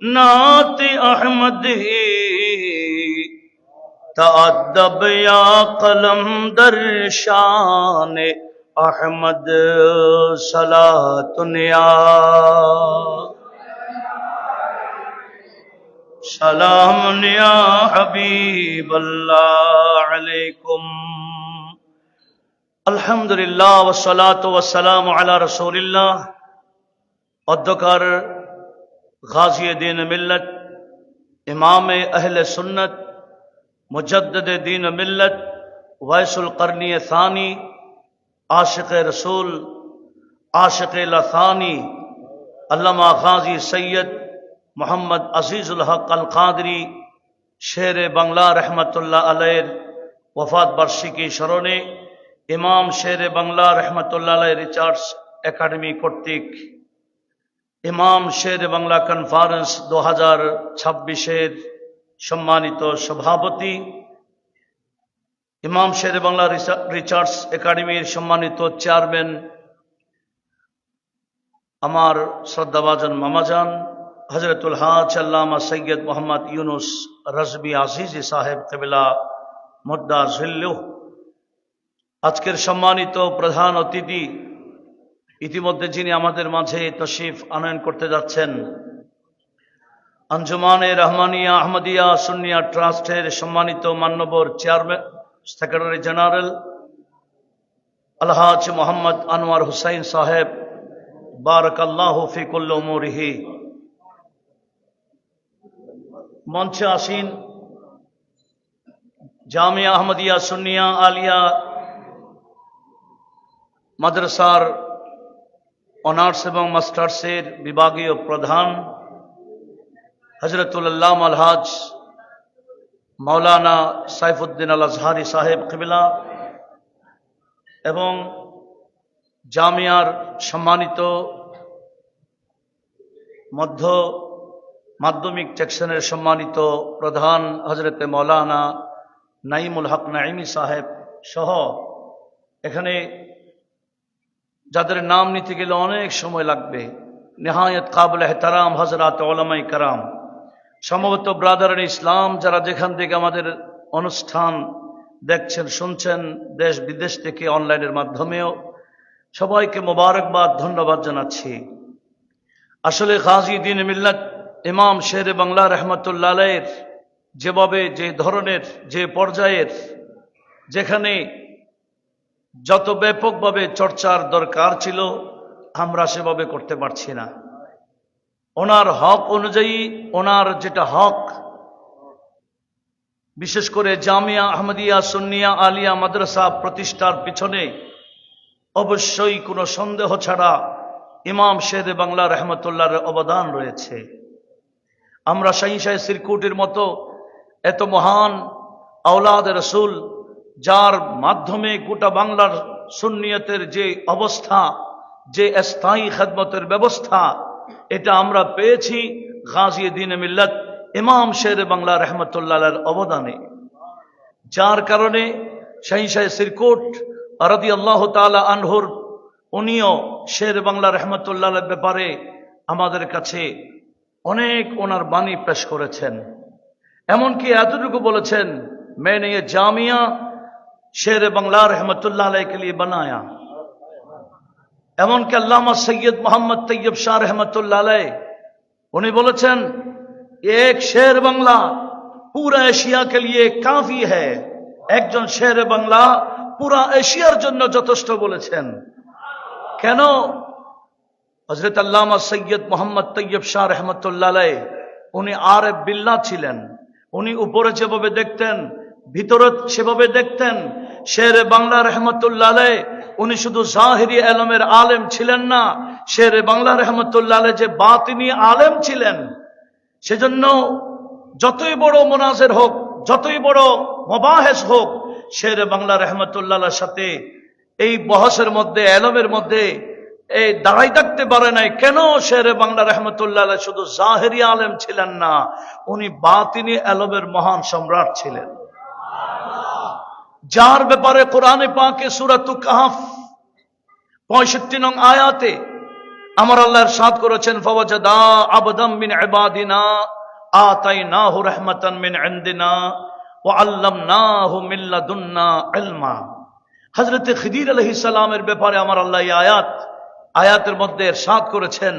नात अहमद ही तअद्दब या कलम दर शान अहमद सलातुन या सलाम या हबीब अल्लाह अलैकुम। अल्हम्दुलिल्लाह वस्सलातु वस्सलामु अला रसूलिल्लाह। अध्यकार गाज़ी दीन मिल्लत, इमाम अहले सुन्नत, मुजद्दिद दीन मिल्लत, वैसुल कर्नी थानी, आशिक़ रसूल, आशिक़ लथानी, अल्लामा गाज़ी सैयद मोहम्मद अज़ीज़ुल हक़ अल क़ादरी शेर बांग्ला रहमतुल्लाह अलैह वफ़ात बर्षी की शरणे इमाम शेर बांग्ला रहमतुल्लाह अलैह रिचार्ड्स एकेडमी कर्तृक इमाम शेर बांग्ला कन्फारेंस 2026 सम्मानित सभापति, इमाम शेर बांग्ला रिचार्ड्स एकेडमिर सम्मानित चेयरमैन आमार श्रद्धाभाजन मामाजान हजरतुल हाज अल्लामा सैयद मोहम्मद यूनुस रजबी आजीजी साहेब किबला मुद्दा जिल्लुह। आजकेर सम्मानित प्रधान अतिथि इतिमध्ये जिनि आमादेर माझे तशरीफ आनयन करते जाच्छेन अंजुमाने रहमानिया आहमदिया सुन्निया ट्रास्टेर सम्मानित मान्यवर चेयरमैन सेक्रेटारी जनरल अलहाज मोहम्मद अनवर हुसैन साहेब बारकाल्लाहु फी कुल्लि उमूरिही। मंचे आसीन जामिया आहमदिया सुन्निया आलिया माद्रासार অনার্স এবং মাস্টার্সের বিভাগীয় প্রধান হযরতুল আল্লামা আলহাজ মাওলানা সাইফুদ্দিন আল আজহারি সাহেব কিবলা এবং জামিয়ার সম্মানিত মধ্য মাধ্যমিক সেকশনের সম্মানিত প্রধান হযরতে মাওলানা নাইমুল হক নাইমি সাহেব সহ এখানে যাদের নাম নিতে গেলে অনেক সময় লাগবে, নিহায়াত কাবিল এহতারাম হযরত উলামায়ে কেরাম, সম্ভবত ব্রাদারান ইসলাম যারা যেখান থেকে আমাদের অনুষ্ঠান দেখছেন শুনছেন দেশ বিদেশ থেকে অনলাইনের মাধ্যমেও সবাইকে মোবারকবাদ ধন্যবাদ জানাচ্ছি। আসলে গাজী দ্বীন মিল্লাত ইমাম শের বাংলা রহমতুল্লাহ আলাইহির যেভাবে যে ধরনের যে পর্যায়ের যেখানে যত ব্যাপকভাবে চর্চার দরকার ছিল আমরা সেভাবে করতে পারছি না। ওনার হক অনুযায়ী ওনার যেটা হক, বিশেষ করে জামিয়া আহমদিয়া সুন্নিয়া আলিয়া মাদ্রাসা প্রতিষ্ঠার পিছনে অবশ্যই কোনো সন্দেহ ছাড়া ইমাম শের বাংলা রহমতুল্লাহর অবদান রয়েছে। আমরা শাহিনশাহ সিরকুটের মতো এত মহান আওলাদ রসুল যার মাধ্যমে গোটা বাংলার সুন্নিয়তের যে অবস্থা, যে স্থায়ী খেদমতের ব্যবস্থা, এটা আমরা পেয়েছি গাজী দ্বীন মিল্লাত ইমাম শের বাংলা রহমতুল্লাহর অবদানে, যার কারণে শাহিনশাহ সিরকুট রাদিয়াল্লাহু তাআলা আনহুর উনিও শের বাংলা রহমতুল্লাহর ব্যাপারে আমাদের কাছে অনেক ওনার বাণী পেশ করেছেন। এমনকি এতটুকু বলেছেন, मैंने ये जामिया शेर बांग्ला रहमतुल्लाह अलैह के लिए बनाया। एमनকি अल्लामा सैयद मोहम्मद तैयब शाह रहमतुल्लाह अलैह उन्हें बोलेছেন एक शेर बांग्ला पूरा एशिया के लिए काफी है। একজন শের বাংলা পুরা এশিয়ার জন্য যথেষ্ট বলেছেন। কেন? হযরত আল্লামা সৈয়দ মোহাম্মদ তৈয়ব শাহ রহমতুল্লাহ আলাইহ উনি আরেফ বিল্লাহ ছিলেন। উনি উপরে যেভাবে দেখতেন ভিতরে সেভাবে দেখতেন। শের বাংলা রহমতুল্লাহ আলাইহ উনি শুধু জাহিরি ইলমের আলেম ছিলেন না, শের বাংলা রহমতুল্লাহ আলাইহ যে বাতিনি আলেম ছিলেন। সেজন্য যতই বড় মুনাজির হোক, যতই বড় মুবাহিস হোক, শের বাংলা রহমতুল্লাহ আলাইহির সাথে এই বহসের মধ্যে ইলমের মধ্যে এই দাঁড়াই থাকতে পারে নাই। কেন? শের বাংলা রহমতুল্লাহ আলাইহ শুধু জাহিরি আলেম ছিলেন না, উনি বাতিনি ইলমের মহান সম্রাট ছিলেন, যার ব্যাপারে কোরআনে পাকে সূরাতুল কাহফ 65 নং আয়াতে আমার আল্লাহ ইরশাদ করেছেন, ফাওয়াজাদা আবদাম মিন ইবাদিনা আতাইনাহু রাহমাতান মিন ইনদিনা ওয়া আল্লামনাহু মিন লাদুন্না ইলমা। হযরত খিদির আলাইহিস সালামের ব্যাপারে আমার আল্লাহ এই আয়াতের মধ্যে ইরশাদ করেছেন,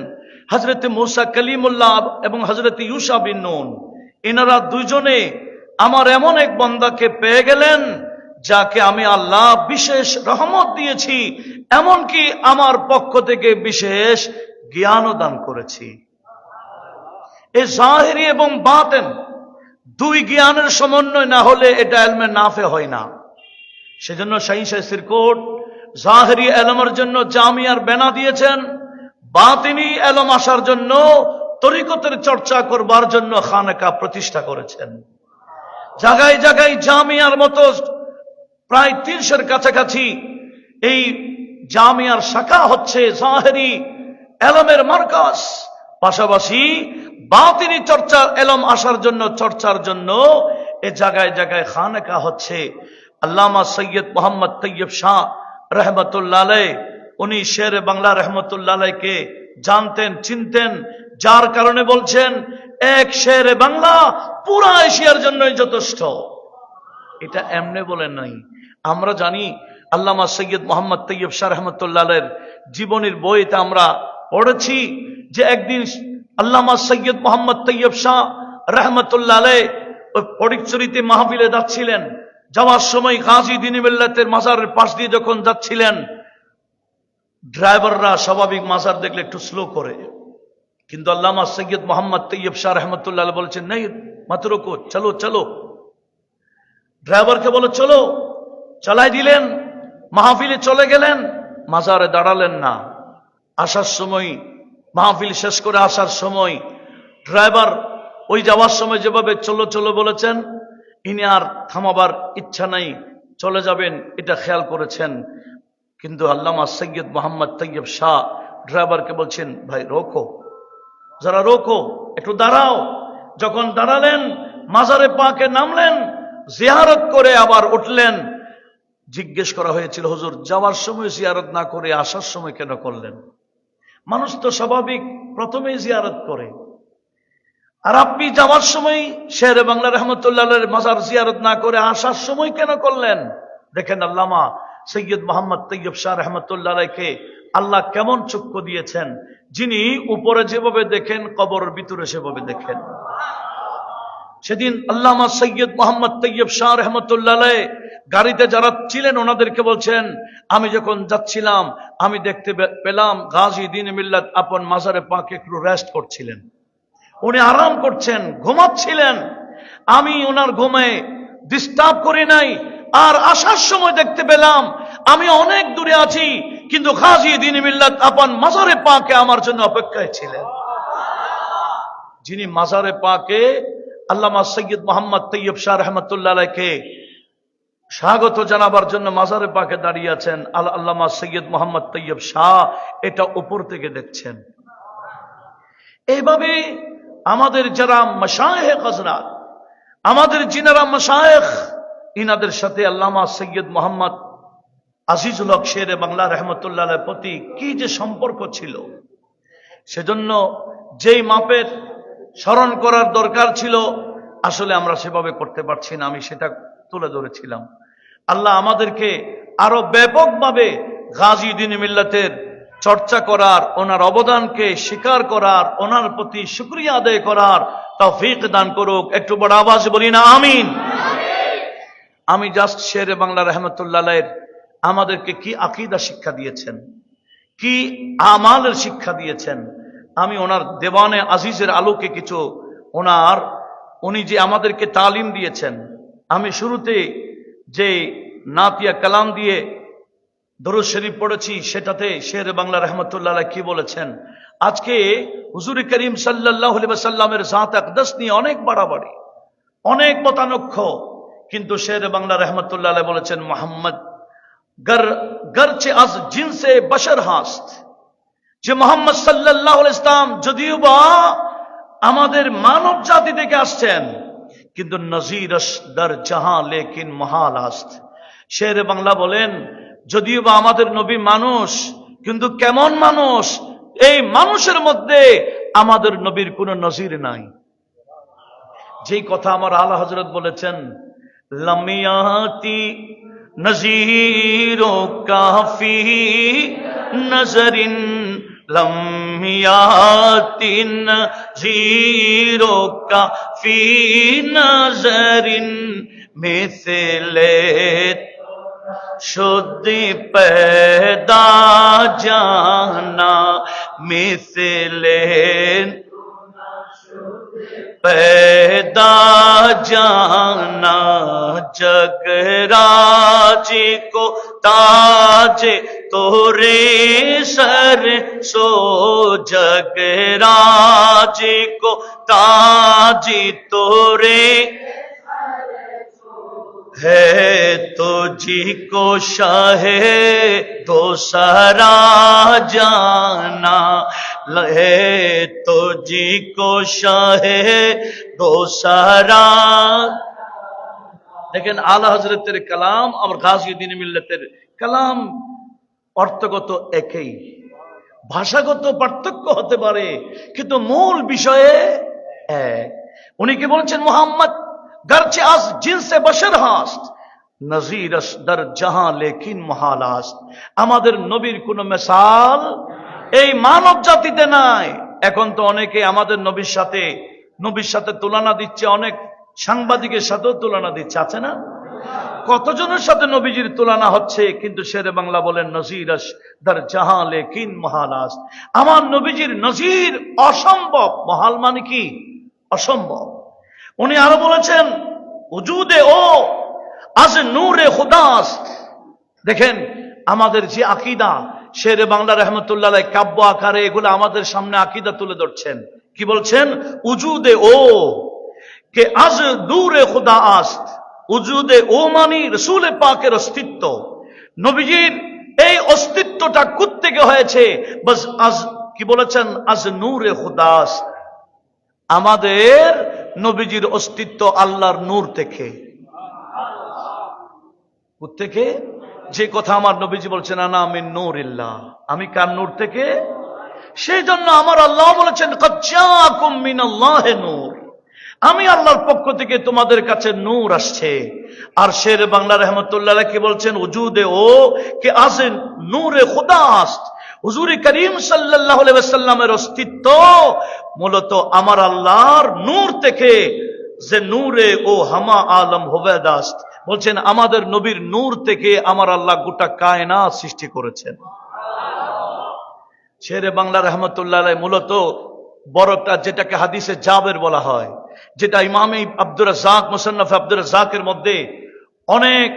হযরত মূসা কালিমুল্লাহ এবং হযরত ইউসা বিন নুন, এনারা দুইজনে আমার এমন এক বান্দাকে পেয়ে গেলেন যাকে আমি আল্লাহ বিশেষ রহমত দিয়েছি, এমনকি আমার পক্ষ থেকে বিশেষ জ্ঞানও দান করেছি। এই জাহিরি এবং বাতেন দুই জ্ঞানের সমন্বয় না হলে এটা ইলমে নাফে হয় না। সেজন্য শাহী সিরকোট জাহিরি ইলমের জন্য জামিয়ার বেনা দিয়েছেন, বাতিনি ইলম আসার জন্য, তরিকতের চর্চা করবার জন্য খানকা প্রতিষ্ঠা করেছেন। জায়গায় জায়গায় জামিয়ার মতো প্রায় ৩০০-এর কাছাকাছি এই জামিয়ার শাখা হচ্ছে জাহেরি ইলমের মারকাজ। পাশাপাশি বাতিনি চর্চা ইলম আসার জন্য, চর্চার জন্য এই জায়গায় জায়গায় খানকা হচ্ছে। আল্লামা সৈয়দ মোহাম্মদ তৈয়ব শাহ রহমতুল্লাহ আলাইহ, উনি শের বাংলা রহমতুল্লাহ আলাইহকে জানতেন, চিনতেন, যার কারণে বলছেন এক শের বাংলা পুরা এশিয়ার জন্যই যথেষ্ট। এটা এমনি বলেন নাই, আমরা জানি আল্লামা সৈয়দ মোহাম্মদ তৈয়ব শাহ রহমতুল্লাহ আলাইহির জীবনীর বইতে আমরা পড়েছি যে একদিন আল্লামা সৈয়দ মোহাম্মদ তৈয়ব শাহ রহমতুল্লাহ আলাইহ ওই ফটিকছড়িতে মাহফিলে যাচ্ছিলেন। যাওয়ার সময় গাজী দ্বীন-ই মিল্লাতের মাজারের পাশ দিয়ে যখন যাচ্ছিলেন, ড্রাইভাররা স্বাভাবিক মাজার দেখলে একটু স্লো করে, কিন্তু আল্লামা সৈয়দ মোহাম্মদ তৈয়ব শাহ রহমতুল্লাহ আলাইহ বলছেন, নেই মত রুকো, চলো চলো। ড্রাইভারকে বলো চলো, চালাই দিলেন, মাহফিলে চলে গেলেন, মাজারে দাঁড়ালেন না। আসার সময়, মাহফিল শেষ করে আসার সময় ড্রাইভার ওই যাওয়ার সময় যেভাবে চলো চলো বলেছেন, ইনি আর থামাবার ইচ্ছা নাই, চলে যাবেন, এটা খেয়াল করেছেন। কিন্তু আল্লামা সৈয়দ মোহাম্মদ তৈয়ব শাহ ড্রাইভারকে বলছেন, ভাই রোকো, যারা রোকো, একটু দাঁড়াও। যখন দাঁড়ালেন, মাজারে পাকে নামলেন, জিয়ারত করে আবার উঠলেন। জিজ্ঞেস করা হয়েছিল, হুজুর যাওয়ার সময় জিয়ারত না করে আসার সময় কেন করলেন? মানুষ তো স্বাভাবিক প্রথমেই জিয়ারত করে, আর আপনি যাওয়ার সময় শের বাংলা রহমতুল্লাহ আলাইহির মাজার জিয়ারত না করে আসার সময় কেন করলেন? দেখেন আল্লামা সৈয়দ মোহাম্মদ তৈয়ব শাহ রহমতুল্লাহ আলাইহিকে আল্লাহ কেমন চক্ষু দিয়েছেন, যিনি উপরে যেভাবে দেখেন কবরের ভিতরে সেভাবে দেখেন। সেদিন আল্লামা সৈয়দ মোহাম্মদ তৈয়ব শাহ রহমতুল্লাহ আলাইহ গাড়িতে যারা ছিলেন ওনাদেরকে বলছেন, আমি যখন যাচ্ছিলাম আমি দেখতে পেলাম গাজী দ্বীন-ই মিল্লাত আপন মাজারে পাকে একটু রেস্ট করছিলেন, উনি আরাম করছেন, ঘুমাচ্ছিলেন। আমি ওনার ঘুমে ডিস্টার্ব করি নাই। আর আসার সময় দেখতে পেলাম আমি অনেক দূরে আছি, কিন্তু গাজী দ্বীন-ই মিল্লাত আপন মাজারে পাকে আমার জন্য অপেক্ষায় ছিলেন। যিনি মাজারে পাকে আল্লামা সৈয়দ মোহাম্মদ তৈয়ব শাহ রহমতুল্লাহ আলাইহিকে স্বাগত জানাবার জন্য মাজারে পাকে দাঁড়িয়ে আছেন, আল্লামা সৈয়দ মোহাম্মদ তৈয়ব শাহ এটা উপর থেকে দেখছেন। এইভাবে আমাদের যারা মাশায়েখ হযরত, আমাদের যিনারা মাশায়েখ, ইনাদের সাথে আল্লামা সৈয়দ মোহাম্মদ আজিজুল হক শেরে বাংলা রহমতুল্লাহ আলাইহির প্রতি কি যে সম্পর্ক ছিল, সেজন্য যেই মাপের স্মরণ করার দরকার ছিল আসলে আমরা সেভাবে করতে পারছি না, আমি সেটা তুলে ধরেছিলাম। আল্লাহ আমাদেরকে আরো ব্যাপকভাবে গাজী দ্বীন-ই মিল্লাতের চর্চা করার, ওনার অবদানকে স্বীকার করার, ওনার প্রতি শুকরিয়া আদায় করার তৌফিক দান করুক। একটু বড় আওয়াজে বলি না আমিন। আমি জাস্ট শেরে বাংলা রহমতুল্লাহ আলাইহির আমাদেরকে কি আকীদা শিক্ষা দিয়েছেন, কি আমালের শিক্ষা দিয়েছেন, আমি ওনার দেওয়ানে আজিজের আলোকে কিছু উনি যে আমাদেরকে তালিম দিয়েছেন, আমি শুরুতে যে নাতিয়া কালাম দিয়ে দরুদ শরীফ পড়েছি সেটাতে শের বাংলা রহমতুল্লাহ আলাইহি কি বলেছেন। আজকে হুজুর করিম সাল্লাল্লাহু আলাইহি ওয়াসাল্লামের জাত আকদাস নিয়ে অনেক বাড়াবাড়ি, অনেক মতানক্ষ, কিন্তু শের বাংলা রহমতুল্লাহ আলাইহি বলেছেন, মোহাম্মদ গরচে আজ জিনসে বশর হাস্ত, যে মোহাম্মদ সাল্লাল্লাহু আলাইহি ওয়াসাল্লাম যদিও বা আমাদের মানব জাতি থেকে আসছেন, কিন্তু নজিরস দর জাহাঁ লেকিন মহাল আস্ত। শের বাংলা বলেন, যদিও বা আমাদের নবী মানুষ, কিন্তু কেমন মানুষ, এই মানুষের মধ্যে আমাদের নবীর কোনো নজির নাই। যেই কথা আমার আলা হযরত বলেছেন, লামিয়াতি নজিরো কাফি নজরিন, লামিয়াতি নজিরো কাফি নজরিন, মিসলে শুদ্ধি पैदा जाना, मिसले पैदा जाना, जगराज को ताजे तोरे सर सो, जगराज को ताजे तोरे है, तुझी को शाहे दो सारा जाना, है तुझी को शाहे दो सारा। দেখেন আলা হযরতের কালাম আর গাজীউদ্দিন মিল্লাতের কালাম অর্থগত একই, ভাষাগত পার্থক্য হতে পারে কিন্তু মূল বিষয়ে এক। উনি কি বলছেন, মুহাম্মদ গরচে আজ জিনসে বশর হাস্ত, নজির দর জাহাঁ লেকিন মহালাস্ত। আমাদের নবীর কোন মিসাল এই মানব জাতিতে নাই। এখন তো অনেকে আমাদের নবীর সাথে তুলনা দিচ্ছে, অনেক সাংবাদিকের সাথেও তুলনা দিচ্ছে, আছে না? কতজনের সাথে নবীজির তুলনা হচ্ছে, কিন্তু শেরে বাংলা বলেন নজির দর জাহাঁ লেকিন মহালাস্ত। আমার নবীজির নজির অসম্ভব, মহাল মানে কি? অসম্ভব। উনি আরো বলেছেন, উজুদে ও আজ নূরে খুদাস্ত। দেখেন আমাদের যে আকীদা, শেরে বাংলা রহমতুল্লাহ কাব্য আকারে এগুলো আমাদের সামনে আকীদা তুলে ধরছেন। কি বলছেন? উজুদে ও কে আজ নূরে খুদাস্ত। উজুদে ও মানি রাসূল পাকের অস্তিত্ব, নবীজির এই অস্তিত্বটা কোত্থেকে হয়েছে? বাস আজ কি বলেছেন? আজ নূরে খুদাস্ত। আমাদের নবীজির অস্তিত্ব আল্লাহর নূর থেকে। কোত্থেকে? যে কথা আমার নবীজি বলছেন, আনা মিন নূরিল্লাহ, আমি কার নূর থেকে? সেই জন্য আমার আল্লাহ বলেছেন, কদ জাআকুম মিনাল্লাহি নূর, আমি আল্লাহর পক্ষ থেকে তোমাদের কাছে নূর আসছে। আর শের বাংলা রহমতুল্লাহ কি বলছেন? উজুদে ও কে আজ নূরে খুদাস্ত। হুজুর করিম সাল্লাল্লাহু আলাইহি ওয়াসাল্লামের অস্তিত্ব মূলত আমার আল্লাহর নূর থেকে, যে নূরে ও হামা আলম হুবেদাস্ত। বলছেন আমাদের নবীর নূর থেকে আমার আল্লাহ গোটা কায়নাত সৃষ্টি করেছেন। শেরে বাংলা রহমতুল্লাহ আলাইহি মূলত বড়টা যেটাকে হাদিসে জাবের বলা হয়, যেটা ইমাম আব্দুর রাজ্জাক মুসান্নাফ আব্দুর রাজ্জাকের মধ্যে অনেক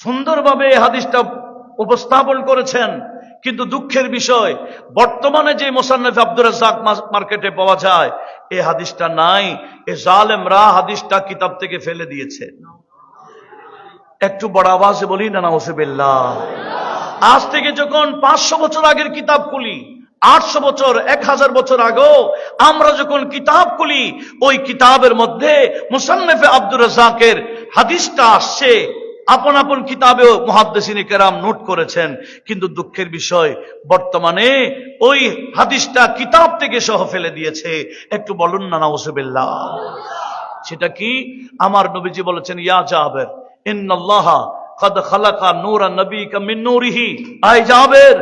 সুন্দরভাবে হাদিসটা উপস্থাপন করেছেন। কিন্তু দুঃখের বিষয়, বর্তমানে যে মুসান্নাফ আব্দুর রাজ্জাক মার্কেটে পাওয়া যায়, এই হাদিসটা নাই। এই জালেমরা হাদিসটা কিতাব থেকে ফেলে দিয়েছে। একটু বড় আওয়াজে বলি না নাউজুবিল্লাহ। আজ থেকে যখন 500 বছর আগের কিতাব খুলি, 800 বছর 1000 বছর আগেও আমরা যখন কিতাব খুলি, ওই কিতাবের মধ্যে মুসান্নাফে আব্দুর রাজ্জাকের হাদিসটা আসছে। আপন আপন কিতাবেও মুহাদ্দিসিনে কেরাম নোট করেছেন। কিন্তু দুঃখের বিষয়, বর্তমানে ওই হাদিসটা কিতাব থেকে সহ ফেলে দিয়েছে। একটু বলুন না নাউজুবিল্লাহ। সেটা কি? আমার নবীজি বলেছেন, ইয়া জাবের ইন্নাল্লাহা কদ খালাকা নূরা নবীকা মিন নূরিহি। আয় জাবের,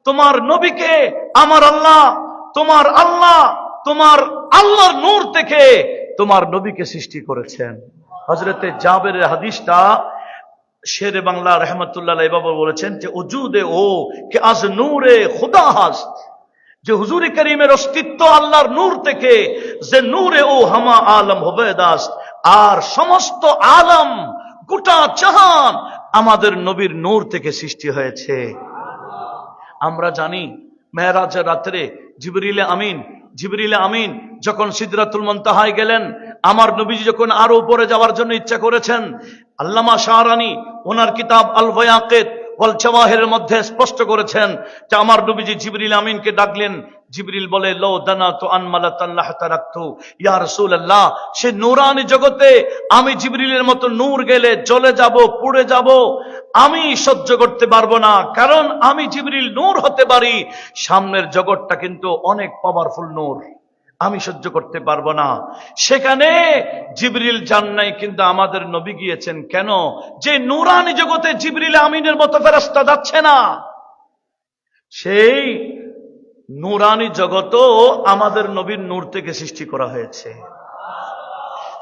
তোমার নবীকে আমার আল্লাহ, তোমার আল্লাহর নূর থেকে তোমার নবীকে সৃষ্টি করেছেন। হযরতে জাবেরের হাদিসটা শেরে বাংলা রহমতুল্লাহ এভাবে বলেছেন যে উজুদে ও কে আজ নূরে খুদা হাস্ত, যে হুজুর করিমের অস্তিত্ব আল্লাহর নূর থেকে, যে নূরে ও হামা আলম হুবেদাস্ত। আর সমস্ত আলম, গোটা জাহান আমাদের নবীর নূর থেকে সৃষ্টি হয়েছে। আমরা জানি মেরাজের রাত্রে জিবরিল আমিন যখন সিদরাতুল মুনতাহায় গেলেন, আমার নবীজি যখন আরো উপরে যাওয়ার জন্য ইচ্ছা করেছেন, আল্লামা শাহরানি ওনার কিতাব আল ওয়াকিদ ওয়াল জাওয়াহিরের মধ্যে স্পষ্ট করেছেন যে আমার নবীজি জিবরিল আমিনকে ডাকলেন। জিবরিল বলে, লো দানাতু আনমালাতান লাহতারাকতু ইয়া রাসূলুল্লাহ, সে নূরানি জগতে আমি জিবরিলের মতো নূর গেলে জ্বলে যাব, পুড়ে যাব, আমি সহ্য করতে পারবো না, কারণ আমি জিবরিল নূর হতে পারি, সামনের জগৎটা কিন্তু অনেক পাওয়ারফুল নূর, আমি সহ্য করতে পারবো না। সেখানে জিবরিল যান নাই, কিন্তু আমাদের নবী গিয়েছেন। কেন? যে নূরানি জগতে জিবরিল আমিনের মতো ফেরেশতা যাচ্ছে না, সেই নূরানি জগতও আমাদের নবীর নূর থেকে সৃষ্টি করা হয়েছে।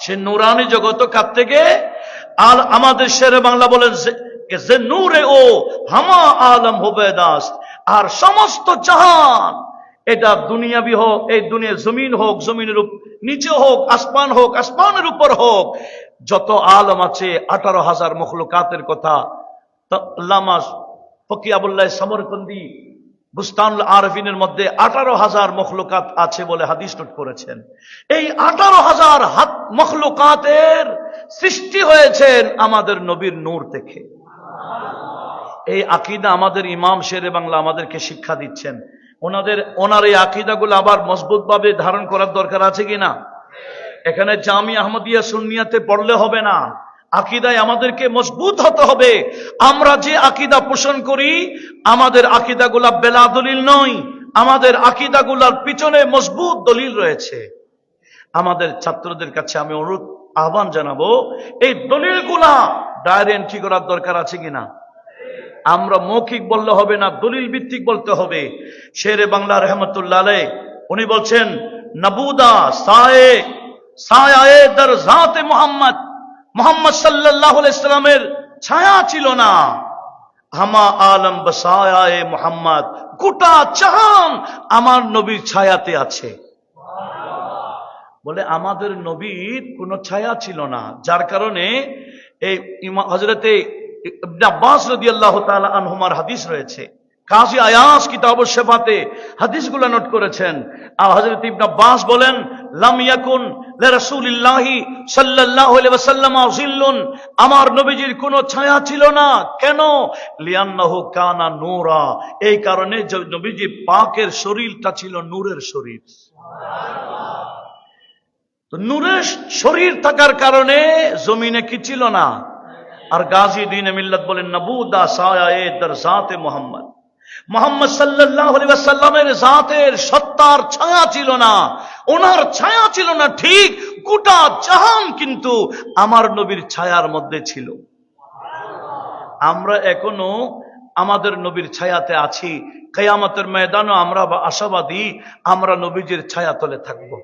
সে নূরানি জগত কার থেকে? আর আমাদের শেরে বাংলা বলেন যে নূরে ও হামা আলম হুবেদাস, আর সমস্ত জাহান, এটা দুনিয়াবি হোক, এই দুনিয়া জমিন হোক, জমিনের নিচে হোক, আসমান হোক, আসমানের উপর হোক, যত আলম আছে 18,000 মখলুকাতের কথা আল্লামা ফকি আবুল্লাহ সমরকন্দি বুস্তানুল আরফিনের মধ্যে 18,000 মখলুকাত আছে বলে হাদিস নোট করেছেন। এই 18,000 মখলুকাতের সৃষ্টি হয়েছেন আমাদের নবীর নূর থেকে। এই আকীদা আমাদের ইমাম শেরে বাংলা আমাদেরকে শিক্ষা দিচ্ছেন। ওনার এই আকীদাগুলো আবার মজবুত ভাবে ধারণ করার দরকার আছে কিনা? এখানে জামি আহমদিয়া সুন্নিয়াতে পড়লে হবে না, আকীদায় আমাদেরকে মজবুত হতে হবে। আমরা যে আকীদা পোষণ করি, আমাদের আকীদাগুলা বেলা দলিল নয়, আমাদের আকীদাগুলার পিছনে মজবুত দলিল রয়েছে। আমাদের ছাত্রদের কাছে আমি অনুরোধ আহ্বান জানাবো, এই দলিলগুলা ডায়েরি এন্ট্রি করার দরকার আছে কিনা। আমরা মৌখিক বললে হবে না, দলিল ভিত্তিক বলতে হবে। শেরে বাংলা রহমতুল্লাহ আলাইহ উনি বলছেন, নবুদা সায়ে দর জাতে মুহাম্মদ, মুহাম্মদ সাল্লাল্লাহু আলাইহি সাল্লামের ছায়া ছিল না, হামা আলম বসায়ে মুহাম্মদ, গোটা জাহান আমার নবীর ছায়াতে আছে। বলে আমাদের নবীর কোনো ছায়া ছিল না, যার কারণে এই হযরতে ইবনে আব্বাস রাদিয়াল্লাহু তাআলা আনহুমার হাদিস রয়েছে। কাজী আয়াস কিতাবুশ শিফাতে হাদিসগুলো নোট করেছেন। আর হযরত ইবনে আব্বাস বলেন, লাম ইয়াকুন লিরাসূলিল্লাহি সাল্লাল্লাহু আলাইহি ওয়াসাল্লাম জিল্লুন, আমার নবীজির কোনো ছায়া ছিল না। কেন? লিআন্নাহু কানা নূরা, এই কারণে যে নবীজি পাকের শরীরটা ছিল নূরের শরীর। তো নূরের শরীর থাকার কারণে জমিনে কি ছিল না। আর গাজী দ্বীন মিল্লাত বলেন, নবুদা সায়ে দর জাতে মুহাম্মদ, মুহাম্মদ সাল্লাল্লাহু আলাইহি ওয়াসাল্লামের জাতের সত্তার ছায়া ছিল না, ওনার ছায়া ছিল না ঠিক, গোটা জাহান কিন্তু আমার নবীর ছায়ার মধ্যে ছিল। আমরা এখনো আমাদের নবীর ছায়াতে আছি। কিয়ামতের ময়দানে আমরা আশাবাদী, আমরা নবীজির ছায়া তলে থাকবো।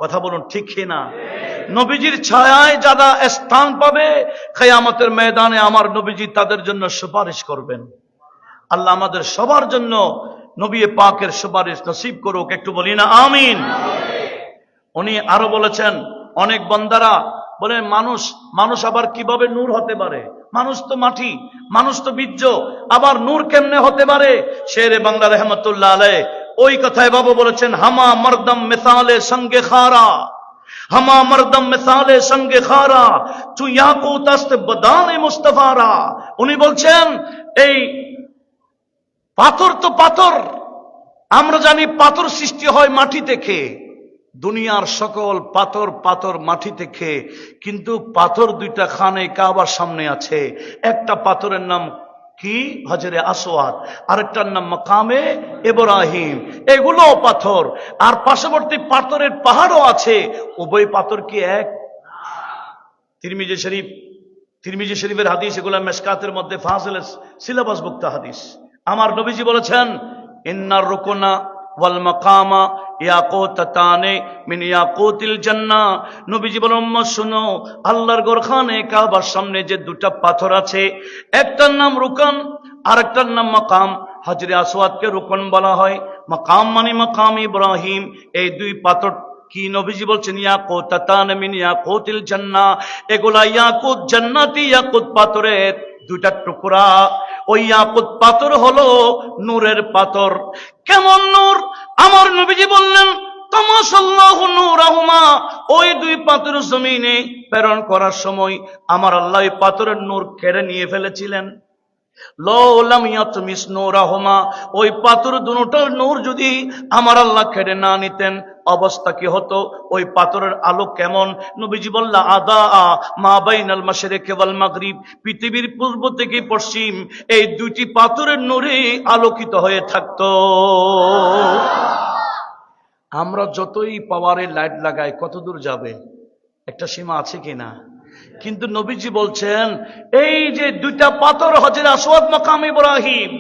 কথা বলুন ঠিক কিনা? নবীজির ছায়ায় যারা স্থান পাবে কিয়ামতের ময়দানে আমার নবীজি তাদের জন্য সুপারিশ করবেন। আল্লাহ আমাদের সবার জন্য নবী পাকের সুপারিশ নসিব করুক। একটু বলি না আমিন। উনি আরো বলেছেন, অনেক বান্দারা বলেন মানুষ আবার কিভাবে নূর হতে পারে? মানুষ তো মাটি, মানুষ তো বীর্য, আবার নূর কেমনে হতে পারে? শেরে বাংলা রহমতুল্লাহ আলাইহ ওই কথায় বাবা বলেছেন, হামা মর্দম মিসালে সঙ্গে খারা, হামা মর্দম মিসালে সঙ্গে খারা, তু ইয়াকুত আস্ত বদানে মুস্তাফারা। উনি বলছেন, এই পাথর তো পাথর, আমরা জানি পাথর সৃষ্টি হয় মাটি থেকে, দুনিয়ার সকল পাথর মাটি থেকে, কিন্তু পাথর দুইটা খানে কাবার সামনে আছে। একটা পাথরের নাম কি? হাজরে আসওয়াদ, আরেকটার নাম মাকামে ইব্রাহিম। এগুলো পাথর, আর পার্শ্ববর্তী পাথরের পাহাড়ও আছে। উভয় পাথর কি এক? তিরমিজি শরীফের হাদিস, এগুলা মেশকাতের মধ্যে ফাজিল সিলাবাসভুক্ত হাদিস। আমার নবীজি বলেছেন, ইন্নার রুকুনা ওয়াল মাকামা ইয়াকুতাতানে মিন ইয়াকুতিল জান্নাহ। নবীজি বলেন, উম্মত শুনো, আল্লাহর ঘরখানে কাবার সামনে যে দুটা পাথর আছে, একটার নাম রুকন, আরেকটার নাম মাকাম। হাজরে আসওয়াদকে রুকন বলা হয়, মাকাম মানে মাকাম ইব্রাহিম। এই দুই পাথর কি? নবীজি বলছেন, ইয়াকুতাতানে মিন ইয়াকুতিল জান্নাহ, এগুলা ইয়াকুত, জান্নাতি ইয়াকুত পাথরের দুইটা টুকরা। ওই ইয়াকুত পাথর হলো নূরের পাথর। কেমন নূর? আমার নবীজি বললেন, তামাশাল্লাহু নূরাহুমা, ওই দুই পাথর জমিনে প্রেরণ করার সময় আমার আল্লাহ ওই পাথরের নূর কেড়ে নিয়ে ফেলেছিলেন। ওই পাথর দুটোর নূর যদি আমার আল্লাহ কেড়ে না নিতেন অবস্থা কি হতো? ওই পাথরের আলো কেমন? নবীজি বললেন আদা মা বাইনাল মাশরিকি ওয়াল মাগরিব, পৃথিবীর পূর্ব থেকে পশ্চিম এই দুইটি পাথরের নূরে আলোকিত হয়ে থাকতো। আমরা যতই পাওয়ারে লাইট লাগাই কত দূর যাবে? একটা সীমা আছে কিনা? কিন্তু নবীজি বলছেন এই যে দুইটা পাথর হজরে আসওয়াদ মাকাম ইব্রাহিম,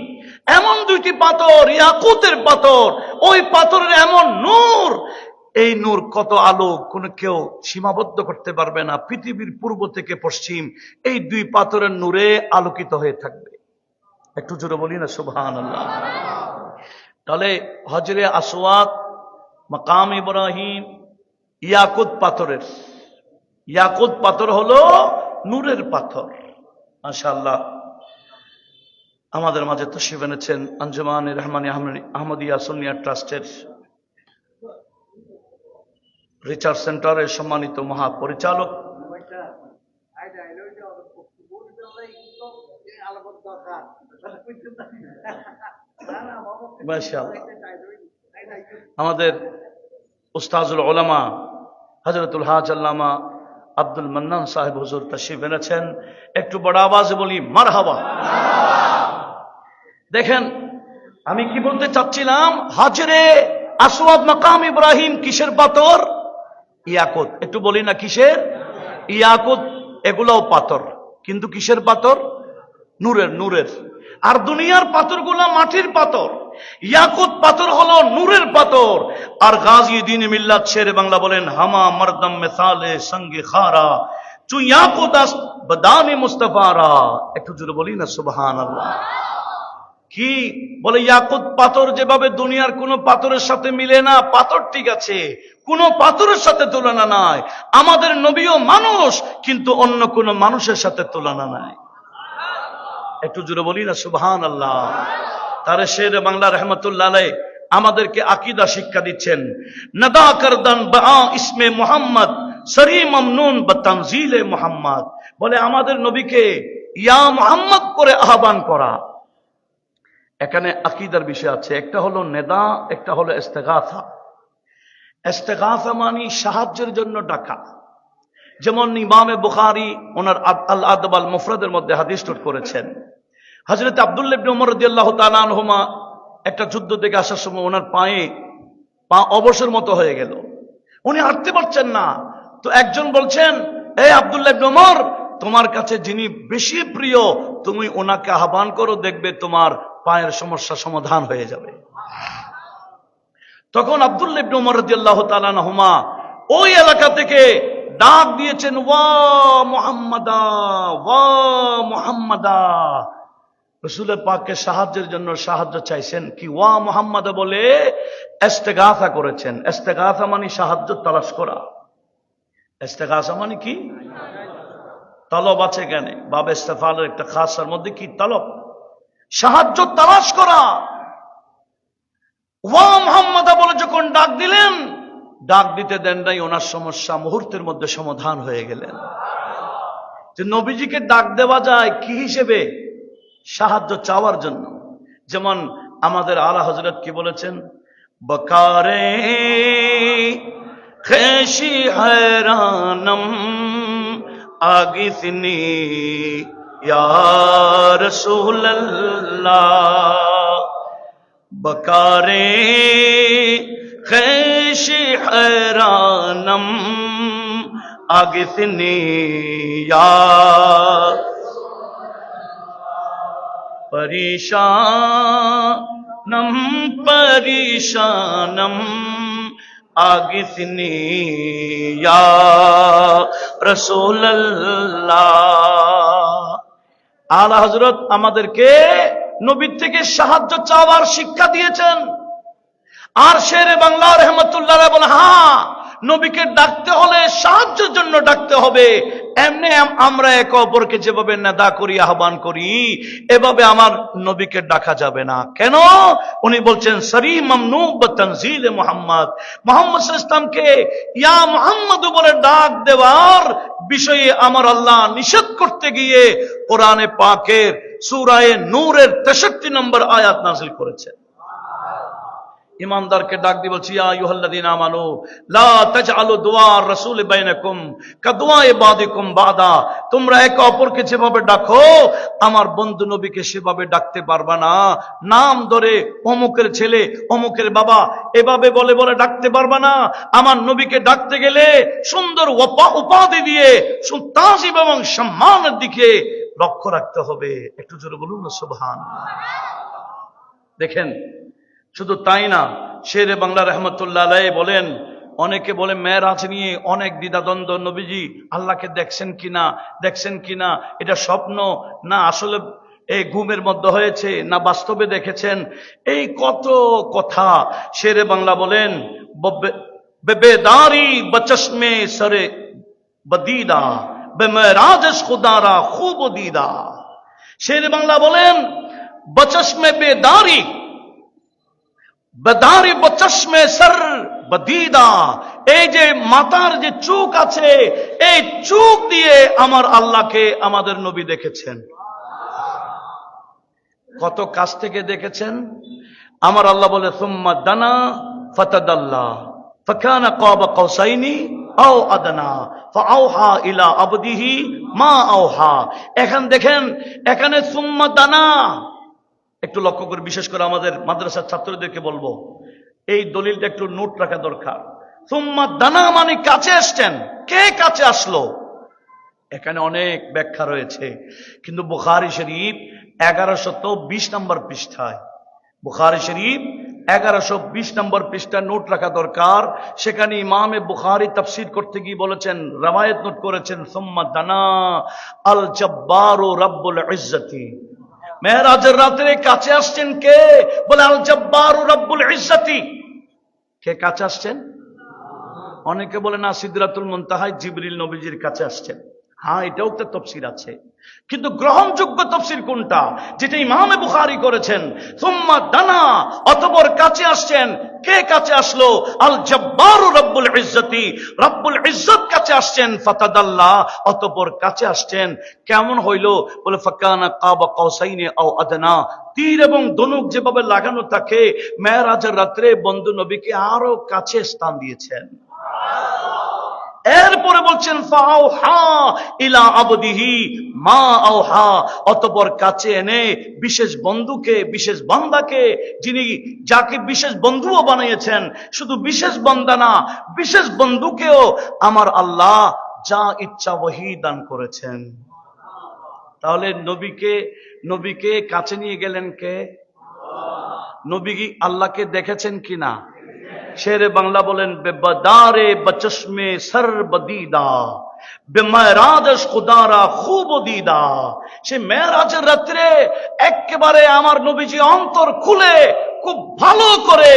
এমন দুইটি পাথর, ইয়াকুতের পাথর, ওই পাথরের এমন নূর, এই নূর কত আলো কোনো কেউ সীমাবদ্ধ করতে পারবে না। পৃথিবীর পূর্ব থেকে পশ্চিম এই দুই পাথরের নূরে আলোকিত হয়ে থাকবে। একটু জোরে বলি না সুবহানাল্লাহ। তাহলে হজরে আসওয়াদ মাকাম ইব্রাহিম ইয়াকুত পাথরের, ইয়াকুত পাথর হলো নূরের পাথর। মাশাআল্লাহ, আমাদের মাঝে তশরিফ এনেছেন আঞ্জুমানে রহমানী আহমদিয়া সুন্নিয়া ট্রাস্টের রিসার্চ সেন্টারের সম্মানিত মহাপরিচালক মাশাআল্লাহ আমাদের উস্তাজুল উলামা হযরতুল হাজ আল্লামা আব্দুল মান্নান সাহেব হুজুর তশরিফ এনেছেন। একটু বড় আওয়াজে বলি মারহাবা। দেখেন আমি কি বলতে চাচ্ছিলাম, হাজরে আসওয়াদ মাকাম ইব্রাহিম কিসের পাথর? ইয়াকুত। একটু বলি না কিসের? ইয়াকুত। এগুলাও পাথর, কিন্তু কিসের পাথর? নূরের, নূরের। আর দুনিয়ার পাথরগুলা মাটির পাথর, ইয়াকুত পাথর হলো নূরের পাথর। আর গাজী দ্বীন মিল্লাত শেরে বাংলা বলেন হামা মর্দম মিসালে সঙ্গে খারা চু ইয়াকুত আস বদানে মুস্তাফারা। একটু জোরে বলি না সুবহানাল্লাহ। কি বলে? ইয়াকুত পাথর যেভাবে দুনিয়ার কোন পাথরের সাথে মিলে না, পাথর ঠিক আছে, কোন পাথরের সাথে তুলনা নাই। আমাদের নবীও মানুষ, কিন্তু অন্য কোন মানুষের সাথে তুলনা নাই। একটু জোরে বলি না সুবহানাল্লাহ। তার শেরে বাংলা রহমতুল্লাহ আলাইহি আমাদেরকে আকীদা শিক্ষা দিচ্ছেন। নদা করদান বা ইসমে মুহাম্মদ সরি মামনুন বতানজিলে মুহাম্মদ। বলে আমাদের নবীকে ইয়া মুহাম্মদ করে আহ্বান করা। এখানে আকীদার বিষয় আছে, একটা হলো নেদা, একটা হলো ইস্তেগাসা। ইস্তেগাসা মানে সাহায্যের জন্য ডাকা। যেমন ইমামে বুখারী ওনার আল আদব আল মুফরাদের মধ্যে হাদিস নোট করেছেন, হযরত আব্দুল্লাহ ইবনে উমর রাদিয়াল্লাহু তাআলা আনহুমা একটা যুদ্ধ থেকে আসার সময় ওনার পা অবসর মতো হয়ে গেল, উনি হাঁটতে পারছেন না। তো একজন বলছেন, এই আব্দুল্লাহ ইবনে উমর, তোমার কাছে যিনি বেশি প্রিয় তুমি ওনাকে আহ্বান করো, দেখবে তোমার পায়ের সমস্যা সমাধান হয়ে যাবে। তখন আব্দুল্লাহ ইবনে উমর রাদিয়াল্লাহু তাআলা আনহুমা ওই এলাকা থেকে ডাক দিয়েছেন, ওয়া মুহাম্মাদা, ওয়া মুহাম্মাদা। রাসূলের পাককে সাহায্যের জন্য সাহায্য চাইছেন, কি ওয়া মুহাম্মাদা বলে ইস্তেগাসা করেছেন। ইস্তেগাসা মানে সাহায্য তালাশ করা। ইস্তেগাসা মানে কি? তলব আছে জ্ঞানে, বাবা ইস্তেফালের একটা খাসার মধ্যে কি তলব, সাহায্য তালাশ করা। ওয়া মুহাম্মাদা বলে যখন ডাক দিলেন, ডাক দিতে দেন নাই, ওনার সমস্যা মুহূর্তের মধ্যে সমাধান হয়ে গেলেন। যে নবীজিকে ডাক দেওয়া যায় কি হিসেবে? সাহায্য চাওয়ার জন্য। যেমন আমাদের আলা হযরত কি বলেছেন, বকারে খেশি हैरानम আগিসনি ইয়া রাসূলুল্লাহ, বকারে খেশি हैरानम আগিসনি ইয়া পরিশানম পরিশানম আগিসনি ইয়া রাসূলুল্লাহ। আলা হযরত আমাদেরকে নবীর থেকে সাহায্য চাওয়ার শিক্ষা দিয়েছেন। আর শেরে বাংলা রহমতুল্লাহ আলাইহি বলে, হ্যাঁ, নবীকে ডাকতে হলে সাহায্যের জন্য ডাকতে হবে। এমনি আমরা একে অপরকে যেভাবে নেদা করি, আহ্বান করি, এভাবে আমার নবীকে ডাকা যাবে না। কেন? উনি বলছেন সরি মামনু বতানজিলে মুহাম্মদ। মুহাম্মদ সাল্লাল্লাহু আলাইহি ওয়াসাল্লামকে ইয়া মুহাম্মদ বলে ডাক দেওয়ার বিষয়ে আমার আল্লাহ নিষেধ করতে গিয়ে কোরআনে পাকের সূরা নূরের 63 নম্বর আয়াত নাযিল করেছেন। ইমানদারকে ডাক দিয়ে বলছি, ইয়া আইয়ুহাল্লাযীনা আমানু লা তাজআলু দুআ রাসূল বাইনাকুম কাদুআ বাদিকুম বাদা। তোমরা একে অপরকে যেভাবে ডাকো আমার বন্ধু নবীকে সেভাবে ডাকতে পারবা না। নাম ধরে অমুকের ছেলে, অমুকের বাবা এভাবে বলে বলে ডাকতে পারবা না। আমার নবীকে ডাকতে গেলে সুন্দর উপাধি দিয়ে তাজিম এবং সম্মানের দিকে লক্ষ্য রাখতে হবে। একটু জোরে বলুন না সুবহানাল্লাহ। দেখেন, শুধু তাই না, শেরে বাংলা রহমতুল্লাহ আলাইহি বলেন, অনেকে বলে মেরাজ নিয়ে অনেক দ্বিধাদ্বন্দ্ব, নবীজি আল্লাহকে দেখছেন কিনা, এটা স্বপ্ন না আসলে এই ঘুমের মধ্যে হয়েছে না বাস্তবে দেখেছেন, এই কত কথা। শেরে বাংলা বলেন, বেবেদারি বচশমে সরে বদিদা বেমেরাজ খুদারা খুব দিদা। শেরে বাংলা বলেন, বচশমে বেদারি বেদারি বচশমে সর বদিদা। এই যে মাথার যে চোখ আছে, এই চোখ দিয়ে আমার আল্লাহকে আমাদের নবী দেখেছেন। কত কাছ থেকে দেখেছেন? আমার আল্লাহ বলে, সুম্মা দানা ফাতাদাল্লা ফাকানা কাবা কাউসাইনি আও আদনা ফাআওহা ইলা আবদিহি মা আওহা। এখন দেখেন, এখানে সুম্মা দানা, একটু লক্ষ্য করে, বিশেষ করে আমাদের মাদ্রাসার ছাত্রদেরকে বলবো, এই দলিলটা একটু নোট রাখা দরকার। সুম্মা দানা মানে কাছে আসছেন। কে কাছে আসলো? এখানে অনেক ব্যাখ্যা রয়েছে, কিন্তু বুখারী শরীফ 1120 নম্বর পৃষ্ঠায়, বুখারী শরীফ 1120 নম্বর পৃষ্ঠা নোট রাখা দরকার। সেখানে ইমামে বুখারী তাফসীর করতে গিয়ে বলেছেন, রওয়ায়াত নোট করেছেন, সুম্মা দানা আল জব্বারু রাব্বুল ইজ্জতি। মেরাজের রাতে কাছে আসছেন কে? বলে আল জব্বারু রাব্বুল ইজ্জতি। কে কাছে আসছেন? অনেকে বলে না, সিদরাতুল মুনতাহায় জিবরিল নবীজির কাছে আসছেন। হ্যাঁ, এটাও একটা তাফসীর আছে, কিন্তু গ্রহণযোগ্য তাফসীর কোনটা? যেটা ইমামে বুখারী করেছেন, সুম্মা দানা, অতঃপর কাছে আসছেন। কে কাছে আসলো? আল জব্বারু রাব্বুল ইজ্জতি, রাব্বুল ইজ্জত কাছে আসছেন। ফাতাদাল্লাহ, অতঃপর কাছে আসছেন। কেমন হইল? বলে ফাকানা কাবা কাউসাইনি আও আদনা। তীর এবং ধনুক যেভাবে লাগানো থাকে, মেরাজের রাতে বন্ধু নবীকে আরো কাছে স্থান দিয়েছেন। এরপরে বলছেন, ফাআওহা ইলা আবদিহি মা আওহা, অতঃপর কাছে এনে বিশেষ বন্ধুকে, বিশেষ বান্দাকে, যিনি যাকে বিশেষ বন্ধুও বানিয়েছেন, শুধু বিশেষ বান্দা না, বিশেষ বন্ধুকেও আমার আল্লাহ যা ইচ্ছা ওহী দান করেছেন। তাহলে নবীকে কাছে নিয়ে গেলেন কে? নবী কি আল্লাহকে দেখেছেন কিনা? শেরে বাংলা বলেন, বেবদারে বচশমে সর বদিদা বেমেরাজ খুদারা খুব দিদা। সে মেরাজের রাত্রে একেবারে আমার নবীজি অন্তর খুলে খুব ভালো করে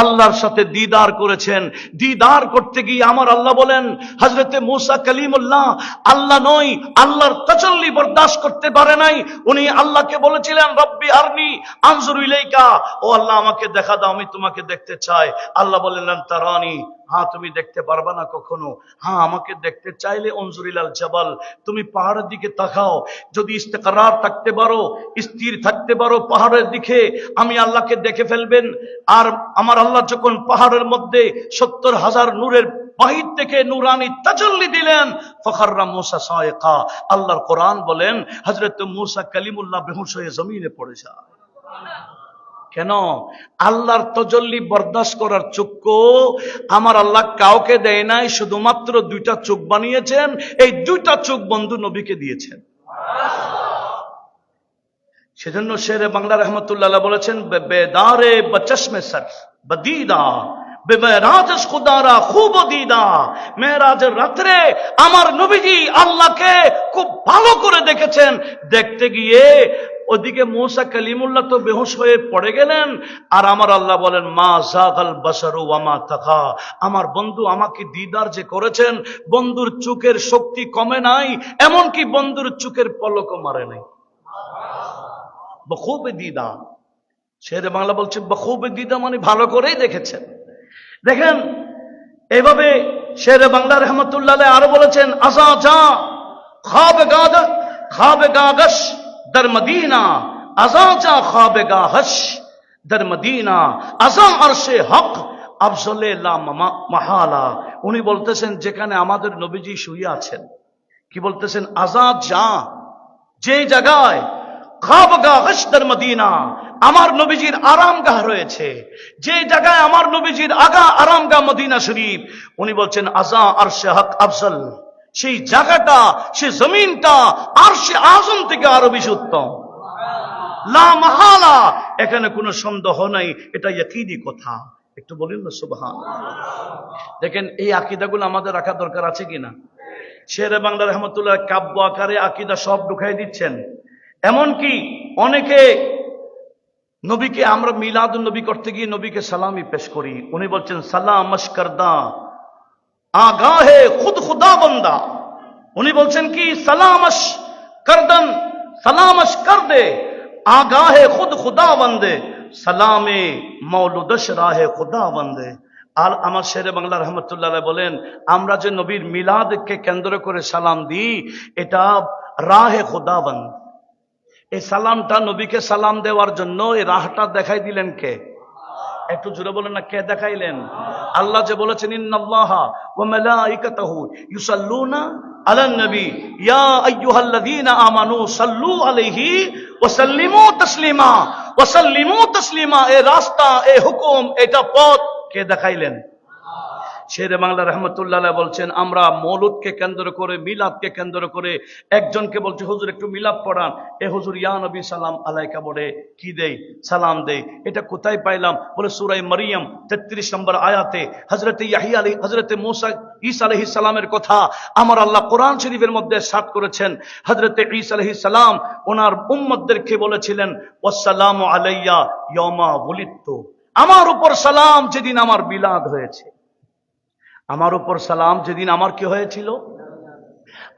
আল্লাহর সাথে দিদার করেছেন। দিদার করতে গিয়ে আমার আল্লাহ বলেন, হযরতে মূসা কালিমুল্লাহ, আল্লাহ নয়, আল্লাহর তাজাল্লি বরদাস্ত করতে পারে নাই। উনি আল্লাহকে বলেছিলেন, রব্বি আরনি আনজুর ইলাইকা, ও আল্লাহ আমাকে দেখা দাও, আমি তোমাকে দেখতে চাই। আল্লাহ বললেন, লান তারানি, হ্যাঁ তুমি দেখতে পারবা না কখনো। হ্যাঁ, আমাকে দেখতে চাইলে উনজুর ইলাল জাবাল, তুমি পাহাড়ের দিকে তাকাও। যদি ইস্তেকরার থাকতে পারো, স্থির থাকতে পারো পাহাড়ের দিকে, আমি আল্লাহকে দেখে ফেলবেন। আর আমার আল্লাহ যখন পাহাড়ের মধ্যে 70,000 নূরের বাহির থেকে নূরানি তাজাল্লি দিলেন, ফখররা মূসা সায়কা। আল্লাহর কোরআন বলেন, হযরত মূসা কালিমুল্লাহ বেহুশ হয়ে জমিনে পড়ে যায়। কেন? আল্লাহর তাজাল্লি বরদাস্ত করার চক্ষু আমার আল্লাহ কাউকে দেয় নাই, শুধুমাত্র 2টা চোখ বানিয়েছেন। এই 2টা চোখ বন্ধু নবীকে দিয়েছেন। সেজন্য শেরে বাংলা রহমতুল্লাহ বলেছেন, বেদারে বচশমে সর বদিদা বেমেরাজ খুদারা খুব দিদা। মেরাজের রাত্রে আমার নবীজি আল্লাহকে খুব ভালো করে দেখেছেন। দেখতে গিয়ে ওদিকে মূসা কালিমুল্লাহ তো বেহুশ হয়ে পড়ে গেলেন, আর আমার আল্লাহ বলেন, মা যাগাল বাসারু ওয়া মা তাগা। আমার বন্ধু আমাকে দিদার যে করেছেন, বন্ধুর চোখের শক্তি কমে নাই, এমনকি বন্ধুর চোখের পলকও মারে নাই। বখুবে দিদা, শেরে বাংলা বলছে বখুবে দিদা মানে ভালো করেই দেখেছেন। দেখেন, এইভাবে শেরে বাংলা রহমতুল্লাহ আলাইহি আরো বলেছেন, আজা যা খাবেগাগশ দর মদিনা, আজা যা খাবেগাহশ দর মদিনা, আজা আরশে হক আফজলে লা মাহালা। উনি বলতেছেন যেখানে আমাদের নবীজি শুয়ে আছেন, কি বলতেছেন, আজাদ যা, যে জায়গায় খাবগাহ দর মদিনা, আমার নবীজির আরামগাহ রয়েছে, যে জায়গায় আমার নবীজির আরামগাহ মদিনা শরীফ, উনি বলছেন আজা আরশে হক আফজল, সেই জায়গাটা, সেই জমিনটা আরশে আজম থেকে আরো বেশি উত্তম। লা মাহালা, এখানে কোনো সন্দেহ নাই, এটা ইয়াকিনী কথা। একটু বলেন না সুবহানাল্লাহ। দেখেন এই আকীদাগুলো আমাদের রাখা দরকার আছে কিনা? শেরে বাংলা রহমতুল্লাহ কাব্য আকারে আকীদা সব ঢুকাই দিচ্ছেন। এমনকি অনেকে নবীকে, আমরা মিলাদুন নবী করতে গিয়ে নবীকে সালামি পেশ করি, উনি বলছেন সালাম মশকরদা আগাহে খুদ খুদা বন্দা। উনি বলছেন কি, সালামশ করদন, সালামশ কর দে আগাহে খুদ খুদা বন্দে, সালামে মৌলুদশ রাহে খুদা বন্দে। আর আমার শেরে বাংলা রহমতুল্লাহ বলেন, আমরা যে নবীর মিলাদকে কেন্দ্র করে সালাম দিই, এটা রাহে খুদাবন্দ। এই সালামটা নবীকে সালাম দেওয়ার জন্য এই রাহটা দেখাই দিলেন কে? একটু জোরে বলেন না, কে দেখাইলেন? আল্লাহ যে বলেছেন ইন্নাল্লাহা ওয়া মালাইকাতাহু ইউসাল্লুনা আলান নবী ইয়া আইয়ুহাল্লাযীনা আমানু সাল্লু আলাইহি ওয়া সাল্লিমু তাসলিমা, ওয়া সাল্লিমু তাসলিমা। এই রাস্তা, এই হুকুম, এটা পথ কে দেখাইলেন? শেরে বাংলা রহমতুল্লাহ বলছেন, আমরা মৌলুদকে কেন্দ্র করে, মিলাদকে কেন্দ্র করে একজনকে বলছে হুজুর একটু মিলাদ পড়ান, এ হুজুর ইয়া নবী সালাম আলাইকা বলে কি দেই, সালাম দেই। এটা কোথায় পাইলাম? বলে সূরা মরিয়ম 33 নম্বর আয়াতে হযরতে ইয়াহইয়া হযরতে মুসা ঈসা আলাইহিস সালামের কথা আমার আল্লাহ কোরআন শরীফের মধ্যে সাত করেছেন। হযরতে ঈসা আলাইহিস সালাম ওনার উম্মতদেরকে বলেছিলেন, ওয়াসসালামু আলাইয়া ইয়াওমা ওয়ালিদতু, আমার উপর সালাম যেদিন আমার মিলাদ হয়েছে, আমার উপর সালাম যেদিন আমার কি হয়েছিল।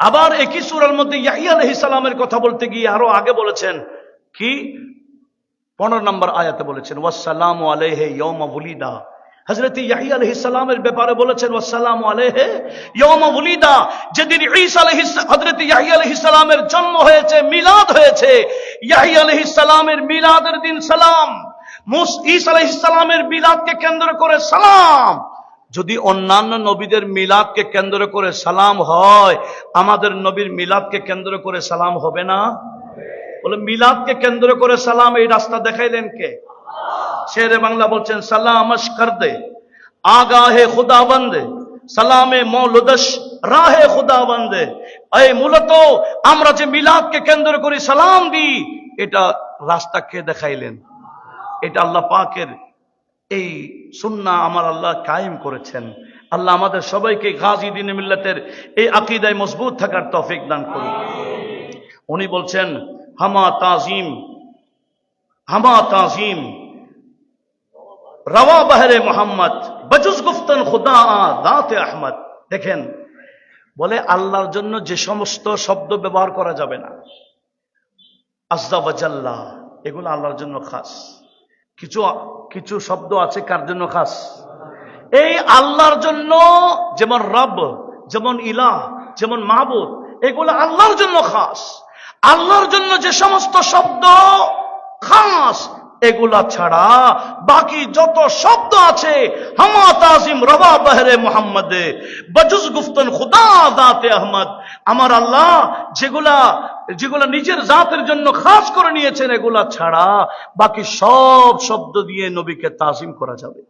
আবার একই সূরার মধ্যে ইয়াহইয়া আলাইহিস সালামের কথা বলতে গিয়ে আরো আগে বলেছেন কি, 15 নম্বর আয়াতে বলেছেন ওয়াসসালামু আলাইহি ইয়াওমা ওয়ালিদা। হযরত ইয়াহইয়া আলাইহিস সালামের ব্যাপারে বলেছেন ওয়াসসালামু আলাইহি ইয়াওমা ওয়ালিদা, যেদিন ঈসা আলাইহিস হযরত ইয়াহইয়া আলাইহিস সালামের জন্ম হয়েছে, মিলাদ হয়েছে, ইয়াহইয়া আলাইহিস সালামের মিলাদের দিন সালাম, ঈসা আলাইহিস সালামের মিলাদকে কেন্দ্র করে সালাম। যদি অন্যান্য নবীদের মিলাদকে কেন্দ্র করে সালাম হয়, আমাদের নবীর মিলাদকে কেন্দ্র করে সালাম হবে না? বলে মিলাদকে কেন্দ্র করে সালাম, এই রাস্তা দেখাইলেন কে? শেরে বাংলা বলছেন সালামশ কর দে আগাহে খুদাবন্দে, সালামে মৌলুদশ রাহে খুদাবন্দে। এই মূলত আমরা যে মিলাদকে কেন্দ্র করে সালাম দিই, এটা রাস্তা কে দেখাইলেন? এটা আল্লাহ পাকের এই সুন্নাহ আমার আল্লাহ কায়েম করেছেন। আল্লাহ আমাদের সবাইকে গাজী দ্বীন মিল্লাতের এই আকীদায় মজবুত থাকার তৌফিক দান করুন। উনি বলছেন হামা তাজিম রওয়া বহরে মোহাম্মদ বজুজ গুফতন খুদা দাতে আহমদ। দেখেন, বলে আল্লাহর জন্য যে সমস্ত শব্দ ব্যবহার করা যাবে না, আযজা ওয়া জাল্লা, এগুলো আল্লাহর জন্য খাস। কিছু শব্দ আছে কার জন্য খাস? এই আল্লাহর জন্য, যেমন রব, যেমন ইলাহ, যেমন মাহবুদ, এগুলো আল্লাহর জন্য খাস। আল্লাহর জন্য যে সমস্ত শব্দ খাস, এগুলা ছাড়া বাকি যত শব্দ আছে হামা তাজিম রওয়া বহরে মুহাম্মদে বজুজ গুফতন খুদা দাতে আহমদ, আমার আল্লাহ যেগুলা নিজের জাতের জন্য খাস করে নিয়েছেন, এগুলা ছাড়া বাকি সব শব্দ দিয়ে নবীকে তাজিম করা যাবে।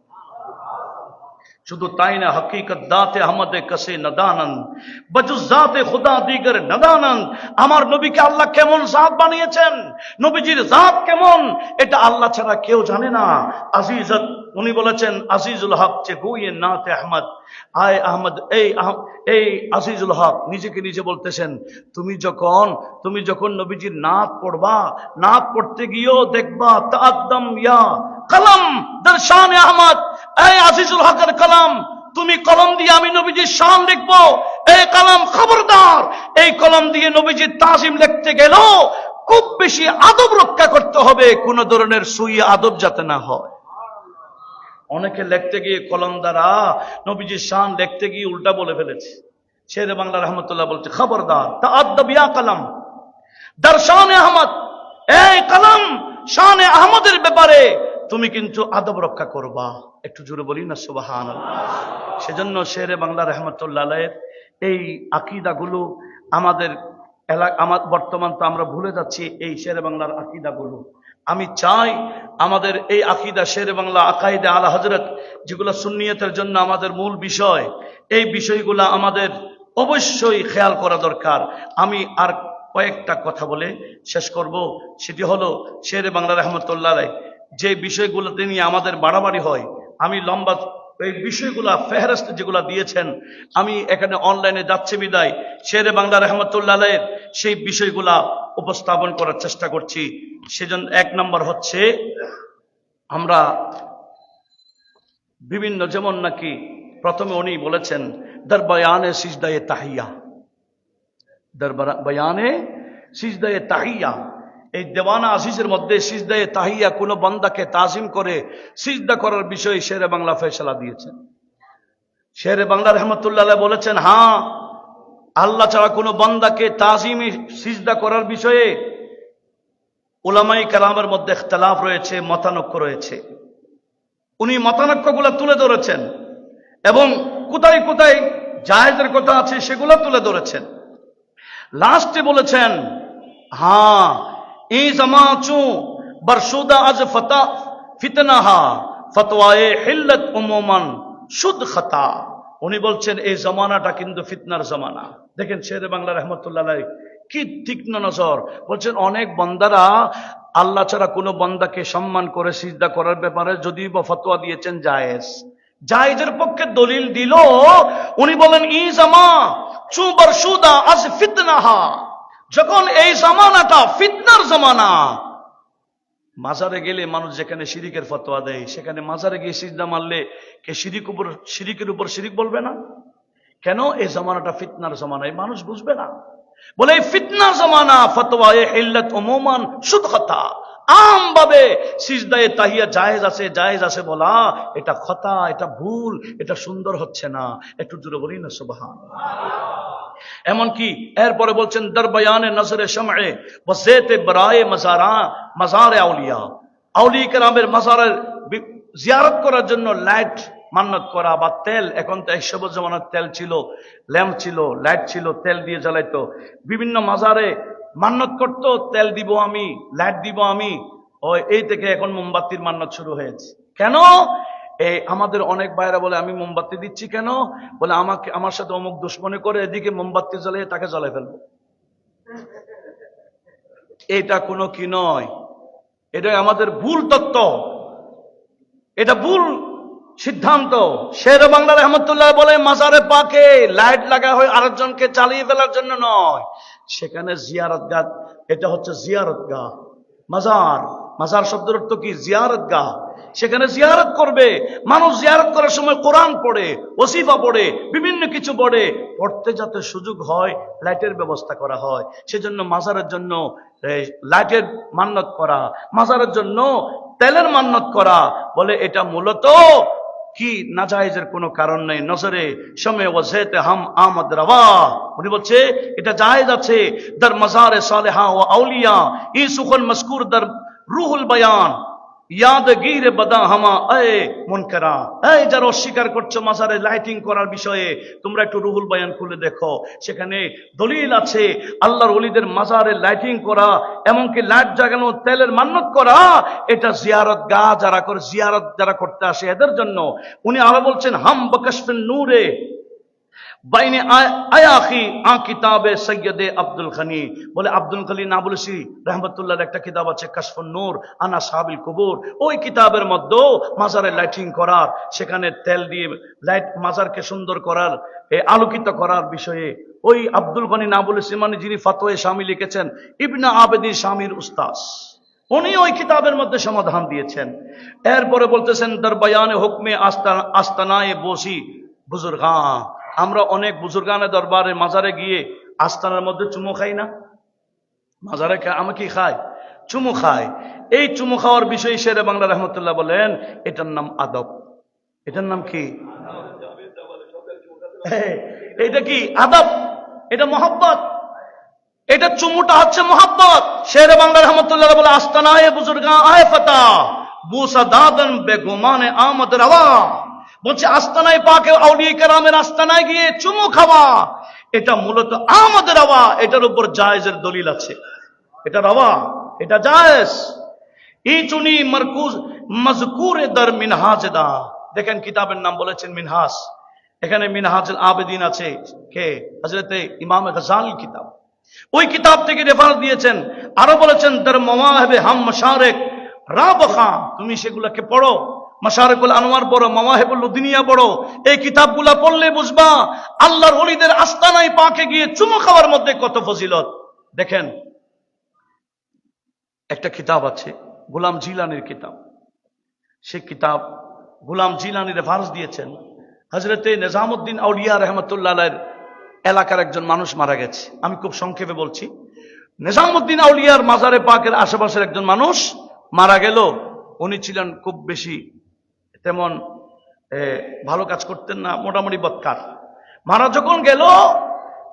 শুধু তাই না, হকিকত দাতে আহমদে কসে নদানন্দ বজুজ জাতে খুদা দিগর নদানন্দ। আমার নবীকে আল্লাহ কেমন জাত বানিয়েছেন, নবীজির জাত কেমন, এটা আল্লাহ ছাড়া কেউ জানে না। আজিজত, উনি বলেছেন আজিজুল হক চে গুয়ে নাতে আহমদ, আয় আহমদ, এই আজিজুল হক নিজেকে নিজে বলতেছেন, তুমি যখন নবীজির নাত পড়বা, নাত পড়তে গিয়েও দেখবা তাআদ্দাম ইয়া কলম দর্শানে আহমদ, এই আজিজুল হকের কলম, তুমি কলম দিয়ে আমি নবীজির শান লিখবো, এই কলম খবরদার, এই কলম দিয়ে নবীজির তাজিম লিখতে গেল খুব বেশি আদব রক্ষা করতে হবে, কোন ধরনের সুই আদব যাতে না হয়। অনেকে লিখতে গিয়ে কলম দ্বারা নবীজির শান লিখতে গিয়ে উল্টা বলে ফেলেছে। শেরে বাংলা রহমতুল্লাহ বলছে, খবরদার, তাআদ্দাব ইয়া কলম, দার শানে আহমদ, এই কলম শানে আহমদের ব্যাপারে তুমি কিন্তু আদব রক্ষা করবা। একটু জোরে বলি না সুবহানাল্লাহ। সেজন্য শেরে বাংলা রহমতুল্লাহ আলাইহির এই আকীদাগুলো আমাদের বর্তমান তো আমরা ভুলে যাচ্ছি এই শেরে বাংলার আকীদাগুলো। আমি চাই আমাদের এই আকীদা শেরে বাংলা আকাইদে আলা হযরত, যেগুলো সুন্নিয়তের জন্য আমাদের মূল বিষয়, এই বিষয়গুলো আমাদের অবশ্যই খেয়াল করা দরকার। আমি আর কয়েকটা কথা বলে শেষ করব। সেটি হলো শেরে বাংলা রহমতুল্লাহ আলাইহি যে বিষয়গুলোতে নিয়ে আমাদের বাড়াবাড়ি হয়, আমি লম্বা এই বিষয়গুলা ফেহরিস্ত যেগুলা দিয়েছেন, আমি এখানে অনলাইনে যাচ্ছে বিদায় শেরে বাংলা রহমতুল্লাহ আলাইহির সেই বিষয়গুলা উপস্থাপন করার চেষ্টা করছি। সেজন্য এক নম্বর হচ্ছে, আমরা বিভিন্ন, যেমন নাকি প্রথমে উনি বলেছেন দর বয়ানে সিজদায়ে তাহিয়া, দর বয়ানে সিজদায়ে তাহিয়া, এই দেওয়ানা আজিজের মধ্যে সিজদায়ে তাহিয়া কোন বান্দাকে তাজিম করে সিজদা করার বিষয়ে শেরে বাংলা ফয়সালা দিয়েছেন। শেরে বাংলা রহমতুল্লাহ আলাইহি বলেছেন, হ্যাঁ, আল্লাহ ছাড়া কোন বান্দাকে তাজিমে সিজদা করার বিষয়ে উলামায়ে কেরামের মধ্যে ইখতিলাফ রয়েছে, মতানৈক্য রয়েছে। উনি মতানৈক্যগুলো তুলে ধরেছেন এবং কোথায় কোথায় জায়েজের কথা আছে সেগুলো তুলে ধরেছেন। লাস্টে বলেছেন, হ্যাঁ, এই জামাচু বরশুদা আজ ফতা ফিতনাহা ফতওয়ায়ে হিল্লাত উমুমান শুদ খাতা। উনি বলছেন এই জামানাটা কিন্তু ফিতনার জামানা। দেখেন শেরে বাংলা রহমতুল্লাহ আলাইহি কি তীক্ষ্ণ নজর। বলছেন অনেক বান্দারা আল্লাহ ছাড়া কোনো বান্দাকে সম্মান করে সিজদা করার ব্যাপারে যদিও বা ফতোয়া দিয়েছেন জায়েজ, জায়েজের পক্ষে দলিল দিল। উনি বলেন ই জামা চু বরশুদা আজ ফিতনাহা, যখন এই জামানাটা ফিতনার জামানা, মাজারে গেলে মানুষ যেখানে শিরিকের ফতোয়া দেয়, সেখানে মাজারে গিয়ে সিজদা মারলে কে শিরিকের উপর শিরিক বলবে না? কেন? এই জামানাটা ফিতনার জামানা, এই মানুষ বুঝবে না। বলে এই ফিতনার জামানা, ফতওয়ায়ে হিল্লাত উমুমান শুদ খাতা, আম ভাবে সিজদায়ে তাহিয়া জায়েজ আছে বলা, এটা খতা, এটা ভুল, এটা সুন্দর হচ্ছে না। একটু জোরে বলি না সুবহানাল্লাহ। এমনকি এরপরে বলছেন দর বয়ানে নজরে শামএ ওয়াসেতে বরায়ে মাজারে আউলিয়া, আউলিয়া কেরামের মাজারের জিয়ারত করার জন্য লাইট মান্নত করা বা তেল, এখন তো 100 বছর জামানার তেল ছিল, ল্যাম্প ছিল, লাইট ছিল, তেল দিয়ে জ্বালাইতো। বিভিন্ন মাজারে মান্নত করতো, তেল দিব আমি, লাইট দিব আমি, এই থেকে এখন মোমবাতির মান্নত শুরু হয়েছে। কেন? এই আমাদের অনেক ভাইরা বলে আমি মোমবাতি দিচ্ছি কেন? বলে আমার সাথে অমুক দুশ্মনী করে, এদিকে মোমবাতি জ্বালিয়ে তাকে জ্বালাই ফেলবো। এটা কোনো কি নয়, এটা আমাদের ভুল তত্ত্ব, এটা ভুল সিদ্ধান্ত। শেরে বাংলা রহমতুল্লাহ বলে মাজারে পাকে লাইট লাগা হয় আরেকজনকে চালিয়ে ফেলার জন্য নয়, সেখানে জিয়ারত গাহ, এটা হচ্ছে জিয়ারত গাহ। মাজার শব্দের অর্থ কি? জিয়ারত গাহ। সেখানে জিয়ারত করবে মানুষ, জিয়ারত করার সময় কোরআন পড়ে, ওসিফা পড়ে, বিভিন্ন কিছু পড়তে যাতে সুযোগ হয়, লাইটের ব্যবস্থা করা হয়। সেজন্য মাজারের জন্য লাইটের মান্নত করা, মাজারের জন্য তেলের মান্নত করা, বলে এটা মূলত কি নাজায়েজের কোনো কারণ নেই। নজরে সমে ওয়াজেতে হাম আমদ রওয়া, উনি বলছে এটা জায়েজ আছে। দর মাজারে সালেহা ও আউলিয়া ই সুখন মজকুর দর রুহুল বয়ান ইয়াদগীর বদা হামা এ মুনকারা। এই যারা অস্বীকার করছো মাজারে লাইটিং করার বিষয়ে, তোমরা একটু রুহুল বয়ান খুলে দেখো, সেখানে দলিল আছে আল্লাহর ওলিদের মাজারে লাইটিং করা, এমনকি লাইট জাগানো, তেলের মান্নত করা, এটা জিয়ারত গাহ যারা করে, জিয়ারত যারা করতে আসে এদের জন্য। উনি আরো বলছেন হাম বকশফিন নূরে বাইনে আয়াখি আ কিতাবে সৈয়দে আব্দুল গনি, বলে আব্দুল গনি নাবলুসি রহমতুল্লাহর একটা কিতাব আছে কাশফুন নূর আনা সাহাবিল কুবুর, ওই কিতাবের মধ্যে মাজারে লাইটিং করার, সেখানে তেল দিয়ে লাইট মাজারকে সুন্দর করার, আলোকিত করার বিষয়ে ওই আব্দুল গনি নাবলুসি, মানে যিনি ফতোয়া শামী লিখেছেন, ইবনে আবেদি শামীর উস্তাদ, উনি ওই কিতাবের মধ্যে সমাধান দিয়েছেন। এরপরে বলতেছেন দর বয়ানে হুকমে আস্তানায়ে বসি বুজুর্গা, আমরা অনেক বুজুর্গানে দরবারে মাজারে গিয়ে আস্তানার মধ্যে চুমু খাই না? মাজারে আমি কি খাই? চুমু খাই। এই চুমু খাওয়ার বিষয়ে শেরে বাংলা রহমতুল্লাহ বলেন এটার নাম আদব। এটার নাম কি? এটা কি আদব? এটা মোহাব্বত। এটা চুমুটা হচ্ছে মোহাব্বত। শেরে বাংলা রহমতুল্লাহ বলে, আস্তানায়ে বুজুর্গা আয় ফাতা বুসা দাদন বেগুমানে আমদ রওয়া। বলছে আস্তানায় পাকে আউলিয়া কেরামের আস্তানায় গিয়ে চুমু খাওয়া, এটা মূলত আমদ রওয়া, এটার উপর জায়েজের দলিল আছে। এটা রওয়া, এটা জায়েজ। ই চুনি মারকুজ মজকুরে দর মিনহাজদা। দেখেন কিতাবের নাম বলেছেন মিনহাজ। এখানে মিনহাজুল আবেদিন আছে, কে? হযরতে ইমাম গজালি কিতাব। ওই কিতাব থেকে রেফারেন্স দিয়েছেন। আরো বলেছেন দর মাওয়াহিবে হাম মাশারিক রাবখা, তুমি সেগুলোকে পড়ো, মাশারিকুল আনোয়ার পড়ো, মাওয়াহিবুল লুদনিয়া পড়ো। এই কিতাবগুলো পড়লে বুঝবা আল্লাহর ওলিদের আস্তানায় পাকে গিয়ে চুমু খাওয়ার মধ্যে কত ফজিলত। দেখেন একটা কিতাব আছে গোলাম জিলানির কিতাব। সে কিতাব গোলাম জিলানি রেফারেন্স দিয়েছেন। হযরতে নিজামউদ্দিন আউলিয়া রহমতুল্লাহ আলাইহির এলাকার একজন মানুষ মারা গেছে। আমি খুব সংক্ষেপে বলছি। নিজামউদ্দিন আউলিয়ার মাজারে পাকের আশেপাশের একজন মানুষ মারা গেল। উনি ছিলেন খুব বেশি তেমন ভালো কাজ করতেন না, মোটামুটি বদকার। মারা যখন গেল,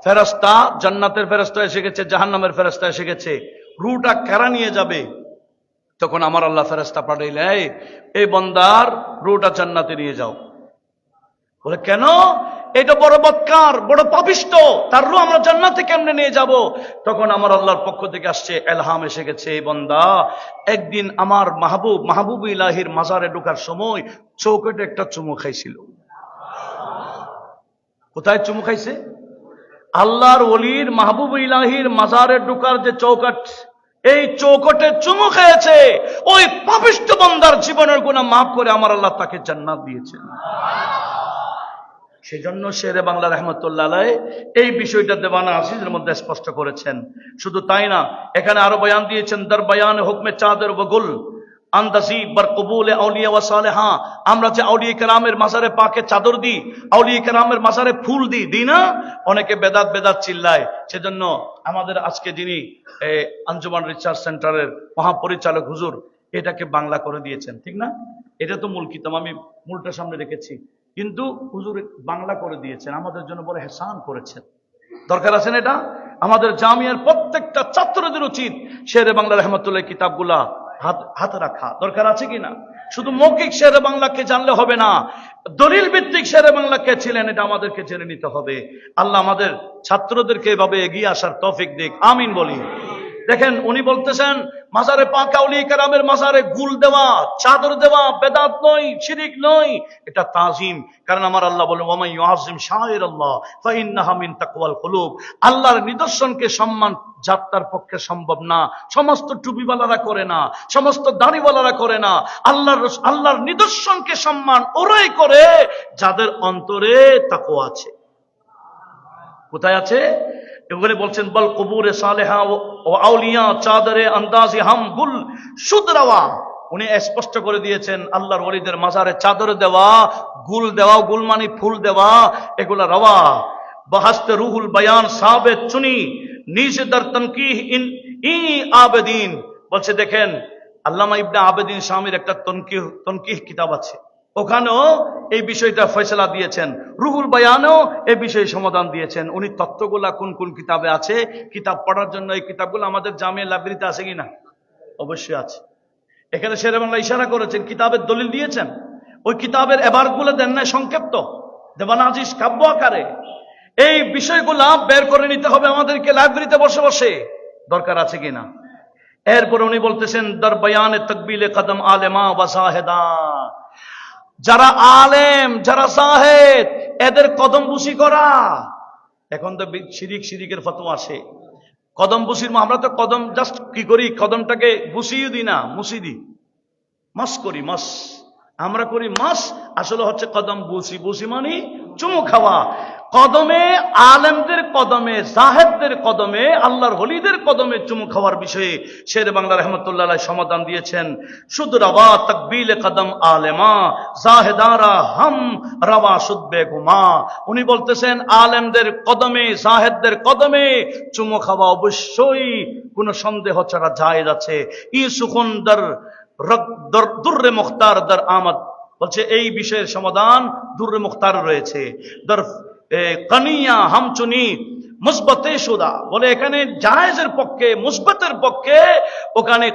ফেরেশতা, জান্নাতের ফেরেশতা এসে গেছে, জাহান্নামের ফেরেশতা এসে গেছে, রূহটা কারা নিয়ে যাবে? তখন আমার আল্লাহ ফেরেশতা পাঠাইলে, এই বান্দার রূহটা জান্নাতে নিয়ে যাও। বলে কেন? এটা বড় বদকার, বড় পাপিষ্ট, তার রূহ আমরা জান্নাতে কেমনে নিয়ে যাব? তখন আমার আল্লাহর পক্ষ থেকে আসছে, এলহাম এসে গেছে, এই বান্দা একদিন আমার মাহবুব ইলাহির মাজারে ঢোকার সময় চৌকটে একটা চুমু খাইছিল। কোথায় চুমু খাইছে? আল্লাহর ওলির মাহবুব ইলাহির মাজারে ঢোকার যে চৌকাট, এই চৌকটে চুমু খেয়েছে। ওই পাপিষ্ট বান্দার জীবনের গুনাহ মাফ করে আমার আল্লাহ তাকে জান্নাত দিয়েছেন। সেজন্য শেরে বাংলা রহমতুল্লাহ আলাইহি এই বিষয়টা দেওয়ানা আসিজের মধ্যে স্পষ্ট করেছেন। শুধু তাই না, এখানে আরো বয়ান দিয়েছেন, দর বয়ান হুকমে চাদর ওগুল আন্দাজি বার কবুল আউলিয়া ওয়া সালেহা। আমরা যে আউলিয়া কেরামের মাজারে পাকে চাদর দিই, আউলিয়া কেরামের মাজারে ফুল দিই না? অনেকে বেদাত বেদাত চিল্লায়। সেজন্য আমাদের আজকে যিনি আঞ্জুমান রিসার্চ সেন্টারের মহাপরিচালক হুজুর এটাকে বাংলা করে দিয়েছেন, ঠিক না? এটা তো মূল কিতাব, আমি মূলটা সামনে রেখেছি, কিন্তু হুজুর বাংলা করে দিয়েছেন, আমাদের জন্য বড় হেসান করেছেন। দরকার আছে না এটা? আমাদের জামিয়ার প্রত্যেকটা ছাত্রদের উচিত শেরে বাংলা রহমতুল্লাহ কিতাবগুলা হাতে রাখা। দরকার আছে কিনা? শুধু মৌখিক শেরে বাংলাকে জানলে হবে না, দলিল ভিত্তিক শেরে বাংলা কে ছিলেন এটা আমাদেরকে জেনে নিতে হবে। আল্লাহ আমাদের ছাত্রদেরকে এভাবে এগিয়ে আসার তৌফিক দিক, আমিন বলি। দেখেন উনি বলতেছেন মাজারে পাক আউলিয়া কেরামের মাজারে গুল দেওয়া, চাদর দেওয়া বেদাত নয়, শিরিক নয়, এটা তাজিম। কারণ আমার আল্লাহ বলেন ওয়া মান ইউআযিম শাআইরাল্লাহ ফাইন্নাহা মিন তাকওয়াল কুলুব। আল্লাহর নিদর্শনকে সম্মান যাত্রার পক্ষে সম্ভব না। সমস্ত টুপিওয়ালারা করে না, সমস্ত দাড়িওয়ালারা করে না। আল্লাহর নিদর্শনকে সম্মান ওরাই করে যাদের অন্তরে তাকওয়া আছে। কোথায় আছে? এগুলো বলছেন বল কবুরে সালেহা ও আউলিয়া চাদরে আন্দাজি হাম গুল সুদরাওয়া। উনি স্পষ্ট করে দিয়েছেন আল্লাহর ওলিদের মাজারে চাদর দেওয়া, গুল দেওয়া, গুল মানে ফুল দেওয়া, এগুলা রওয়া। বাহাস্তে রুহুল বয়ান সাবেত চুনি নিজ দর তনকিহ ই আবেদিন। বলছে দেখেন আল্লামা ইবনে আবেদিন শামির একটা তনকিহ কিতাব আছে, ওখানেও এই বিষয়টা ফয়সালা দিয়েছেন। রুহুল বয়ানেও এই বিষয়ে সমাধান দিয়েছেন। উনি তত্ত্বগুলা কোন কোন কিতাবে আছে, কিতাব পড়ার জন্য এই কিতাবগুলো আমাদের জামিয়া লাইব্রেরিতে আছে কিনা? অবশ্যই আছে। এখানে শেরে বাংলা ইশারা করেছেন, কিতাবের দলিল দিয়েছেন। ওই কিতাবের এবারগুলো দেন নাই সংক্ষিপ্ত, দেবানা আজিজ কাব্য আকারে। এই বিষয়গুলা বের করে নিতে হবে আমাদেরকে লাইব্রেরিতে বসে বসে। দরকার আছে কিনা? এরপরে উনি বলতেছেন দর বয়ানে তাকবিলে কদম আলেমা ওয়া সাহেদা। যারা আলেম, যারা সাহেদ, এদের কদম বুসি করা। এখন তো শিরিকের ফতোয়া আসে, কদম বুসির। আমরা তো কদম জাস্ট কি করি, কদমটাকে বুসিয়ে দিই না, মুসি দিই, মাস করি, মাস আমরা করি মাস, আসলে হচ্ছে কদম বুসি। বুসি মানে চুমু খাওয়া। কদমে আলেমদের কদমে, জাহেদদের কদমে, আল্লাহর ওলিদের কদমে চুমু খাওয়ার বিষয়ে শেরে বাংলা রহমতুল্লাহ আলাইহি সমাধান দিয়েছেন। শুদ রাওয়া তাকবিলে কদম আলেমা জাহেদারা হাম রাওয়া শুদ বেগুমা। উনি বলতেছেন আলেমদের কদমে, জাহেদদের কদমে চুমু খাওয়া অবশ্যই কোনো সন্দেহ ছাড়া জায়েজ আছে। ই সুখুন দর দুররে মুখতার দর আমদ বলছে এই বিষয়ের সমাধান দুররে মুখতার রয়েছে। কানিয়া হামচুনি মুসবতে সুদা, বলে এখানে জায়েজের পক্ষে, মুসবতের পক্ষে ওখানে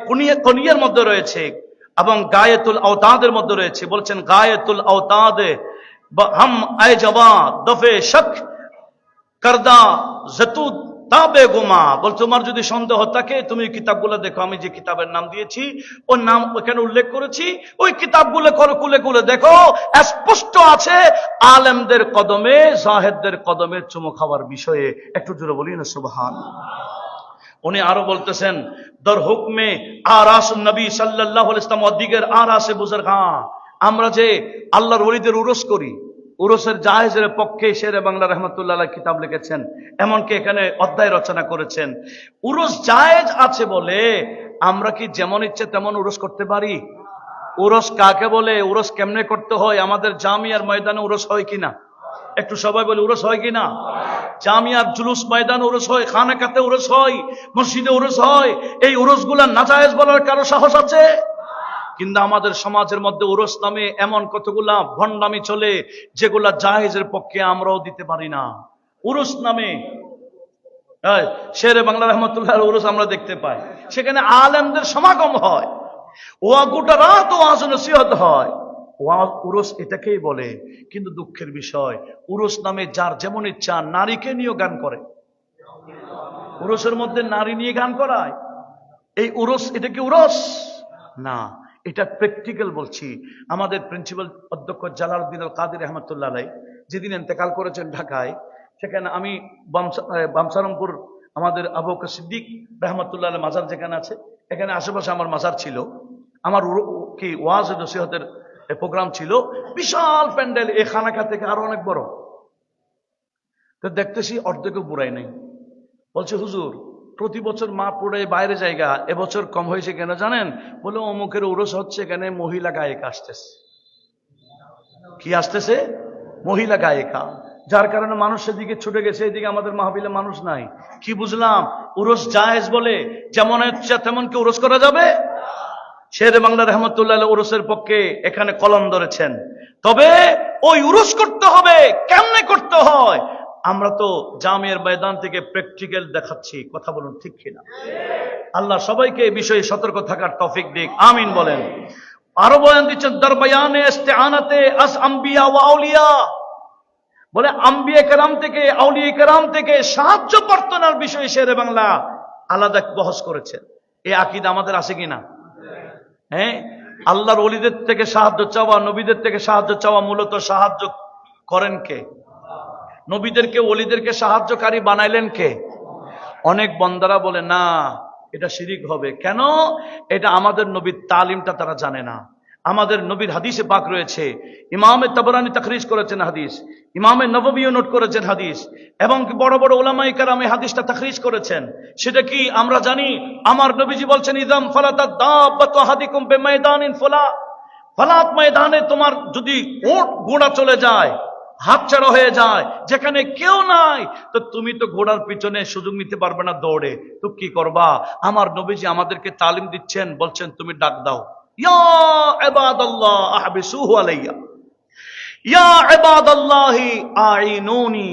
কনিয়ার মধ্যে রয়েছে এবং গায়েতুল আওতাদের মধ্যে রয়েছে। বলছেন গায়েতুল আওতাদে হাম আয় জবা দফে শক করদা জতুদ তাবে গুমা। বল তোমার যদি সন্দেহ থাকে তুমি কিতাবগুলো দেখো, আমি যে কিতাবের নাম দিয়েছি ওর নাম ওখানে উল্লেখ করেছি, ওই কিতাবগুলো কুলে কুলে দেখো, স্পষ্ট আছে আলেমদের কদমে জাহেদদের কদমে চুমু খাওয়ার বিষয়ে। একটু জোরে বলি না সুবহান। উনি আরো বলতেছেন দর হুকমে আরাস নবী সাল্লাল্লাহু আলাইহি ওয়াসাল্লাম ওয়াদিগের আরাসে বুজুর্গা, আমরা যে আল্লাহর ওলিদের উরস করি, উরসের জায়েজের পক্ষে শেরে বাংলা রহমতুল্লাহ আলাইহি কিতাব লিখেছেন, এমনকি এখানে অধ্যায় রচনা করেছেন। উরস জায়েজ আছে বলে আমরা কি যেমন ইচ্ছে তেমন উরস করতে পারি? উরস কাকে বলে, উরস কেমনে করতে হয়? আমাদের জামিয়ার ময়দানে উরস হয় কিনা? একটু সবাই বলে উরস হয় কিনা? জামিয়ার জুলুস ময়দান উরস হয়, খানাকাতে উরস হয়, মসজিদে উরস হয়। এই উরসগুলা নাজায়েজ বলার কারো সাহস আছে? কিন্তু আমাদের সমাজের মধ্যে উরস নামে এমন কতগুলা ভণ্ডামি চলে যেগুলা জায়েজের পক্ষে আমরাও দিতে পারি না। উরস নামে শেরে বাংলা রহমতুল্লাহ উরস আমরা দেখতে পাই, সেখানে আলেমদের সমাগম হয়, ওয়া গোটা রাত ওয়াজ নসিহত হয়। উরস এটাকেই বলে। কিন্তু দুঃখের বিষয়, উরস নামে যার যেমন ইচ্ছা নারীকে নিয়ে গান করে। উরসের মধ্যে নারী নিয়ে গান করায়, এই উরস, এটা কি উরস? না, এটা প্র্যাকটিক্যাল বলছি। আমাদের প্রিন্সিপাল অধ্যক্ষ জালালউদ্দিন আল কাদের রহমতুল্লাহ আলাইহি যেদিন ইন্তেকাল করেছেন ঢাকায়, সেখানে আমি বামসারামপুর আমাদের আবু বকর সিদ্দিক রহমতুল্লাহ আলাইহি মাজার যেখানে আছে, এখানে আশেপাশে আমার মাজার ছিল। আমার কি ওয়াজ নসিহতের প্রোগ্রাম ছিল, বিশাল প্যান্ডেল, এই খানাকা থেকে আরো অনেক বড়। তো দেখতেছি অর্ধেকও বুড়াই নাই। বলছে হুজুর প্রতি বছর মা পড়ে বাইরে জায়গা, এবছর কম হয়েছে কেন জানেন? বলে অমুকের উরস হচ্ছে, এখানে মহিলা গায়িকা আসতেছে। কি আসতেছে? মহিলা গায়িকা। যার কারণে মানুষ সেদিকে ছুটে গেছে, এদিকে আমাদের মাহফিলে মানুষ নাই। কি বুঝলাম? উরস জায়েজ বলে যেমন ইচ্ছা তেমন কি উরস করা যাবে? শেরে বাংলা রহমতুল্লাহ উরসের পক্ষে এখানে কলম ধরেছেন। তবে ওই উরস করতে হবে, কেমনে করতে হয় আমরা তো জামিয়ার ময়দান থেকে প্র্যাকটিক্যাল দেখাচ্ছি। কথা বলুন ঠিক কিনা? আল্লাহ সবাইকে এই বিষয়ে সতর্ক থাকার তৌফিক দিক, আমিন বলেন। আরো বয়ান দিচ্ছেন দরবায়ানে ইস্তেআনাতে আস আম্বিয়া ওয়া আউলিয়া, বলে আম্বিয়া কেরাম থেকে, আউলিয়া কেরাম থেকে সাহায্য প্রার্থনার বিষয়ে শেরে বাংলা আলাদা বহস করেছেন। এই আকীদা আমাদের আছে কিনা? হ্যাঁ, আল্লাহর ওলিদের থেকে সাহায্য চাওয়া, নবীদের থেকে সাহায্য চাওয়া, মূলত সাহায্য করেন কে? নবীদেরকে ওলিদেরকে সাহায্যকারী বানাইলেন কে? অনেক বন্দারা বলে না এটা শিরিক হবে। কেন? এটা আমাদের নবীর তালিমটা তারা জানে না। আমাদের নবীর হাদিসে পাক রয়েছে, ইমামে তাবরানী তাখরিজ করেছেন হাদিস, ইমামে নববীও নোট করেছেন হাদিস, এবং বড় বড় উলামায়ে কেরাম এই হাদিসটা তাখরিজ করেছেন। সেটা কি আমরা জানি? আমার নবীজি বলছেন ইদাম ফালাতাদ দাব্বাতু আহাদিকুম বিমাইদানিন ফালাত ময়দানে তোমার যদি উট ঘোড়া চলে যায়, হাতছাড়া হয়ে যায়, যেখানে কেউ নাই, তো তুমি তো ঘোড়ার পিছনে সুযোগ নিতে পারবে না দৌড়ে, তো কি করবা? আমার নবীজি আমাদেরকে তালিম দিচ্ছেন, বলছেন তুমি ডাক দাও, ইয়া ইবাদাল্লাহ আহবিসুহু আলাইয়া, ইয়া ইবাদাল্লাহি আইনুনি,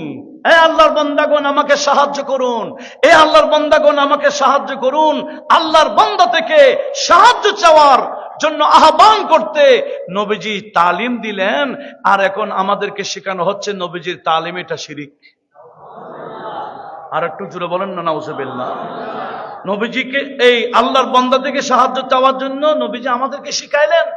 এ আল্লাহর বান্দাগণ আমাকে সাহায্য করুন, এ আল্লাহর বান্দাগণ আমাকে সাহায্য করুন। আল্লাহর বান্দা থেকে সাহায্য চাওয়ার জন্য আহ্বান করতে নবীজি তালিম দিলেন, আর এখন আমাদেরকে শেখানো হচ্ছে নবীজির তালিম এটা শিরিক। আর একটু জোরে বলেন না নাউজুবিল্লাহ। নবীজিকে এই আল্লাহর বান্দা থেকে সাহায্য চাওয়ার জন্য নবীজি আমাদেরকে শিখাইলেন।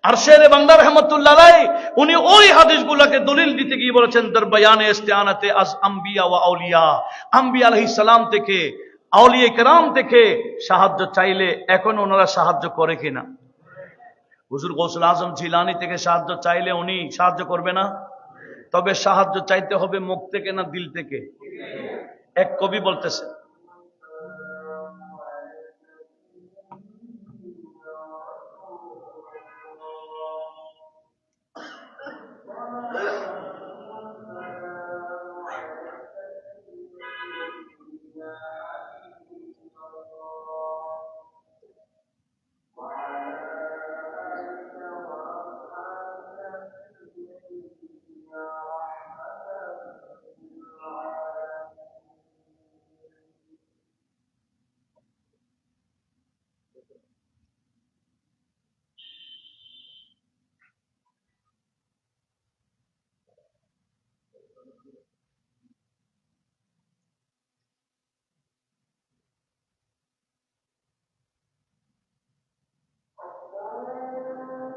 আর শেরে বাংলা রহমতুল্লাহ আলাইহি উনি ওই হাদিসগুলোকে দলিল দিতে গিয়ে বলেছেন দরবায়ানে ইস্তেআনাতে আস আম্বিয়া ওয়া আউলিয়া, আম্বিয়া আলাইহিস সালাম থেকে, আউলিয়া কেরাম থেকে সাহায্য চাইলে এখন ওনারা সাহায্য করে কিনা? হুজুর গৌসুল আজম জিলানী থেকে সাহায্য চাইলে উনি সাহায্য করবে না? তবে সাহায্য চাইতে হবে মুখ থেকে না দিল থেকে? এক কবি বলতেছে,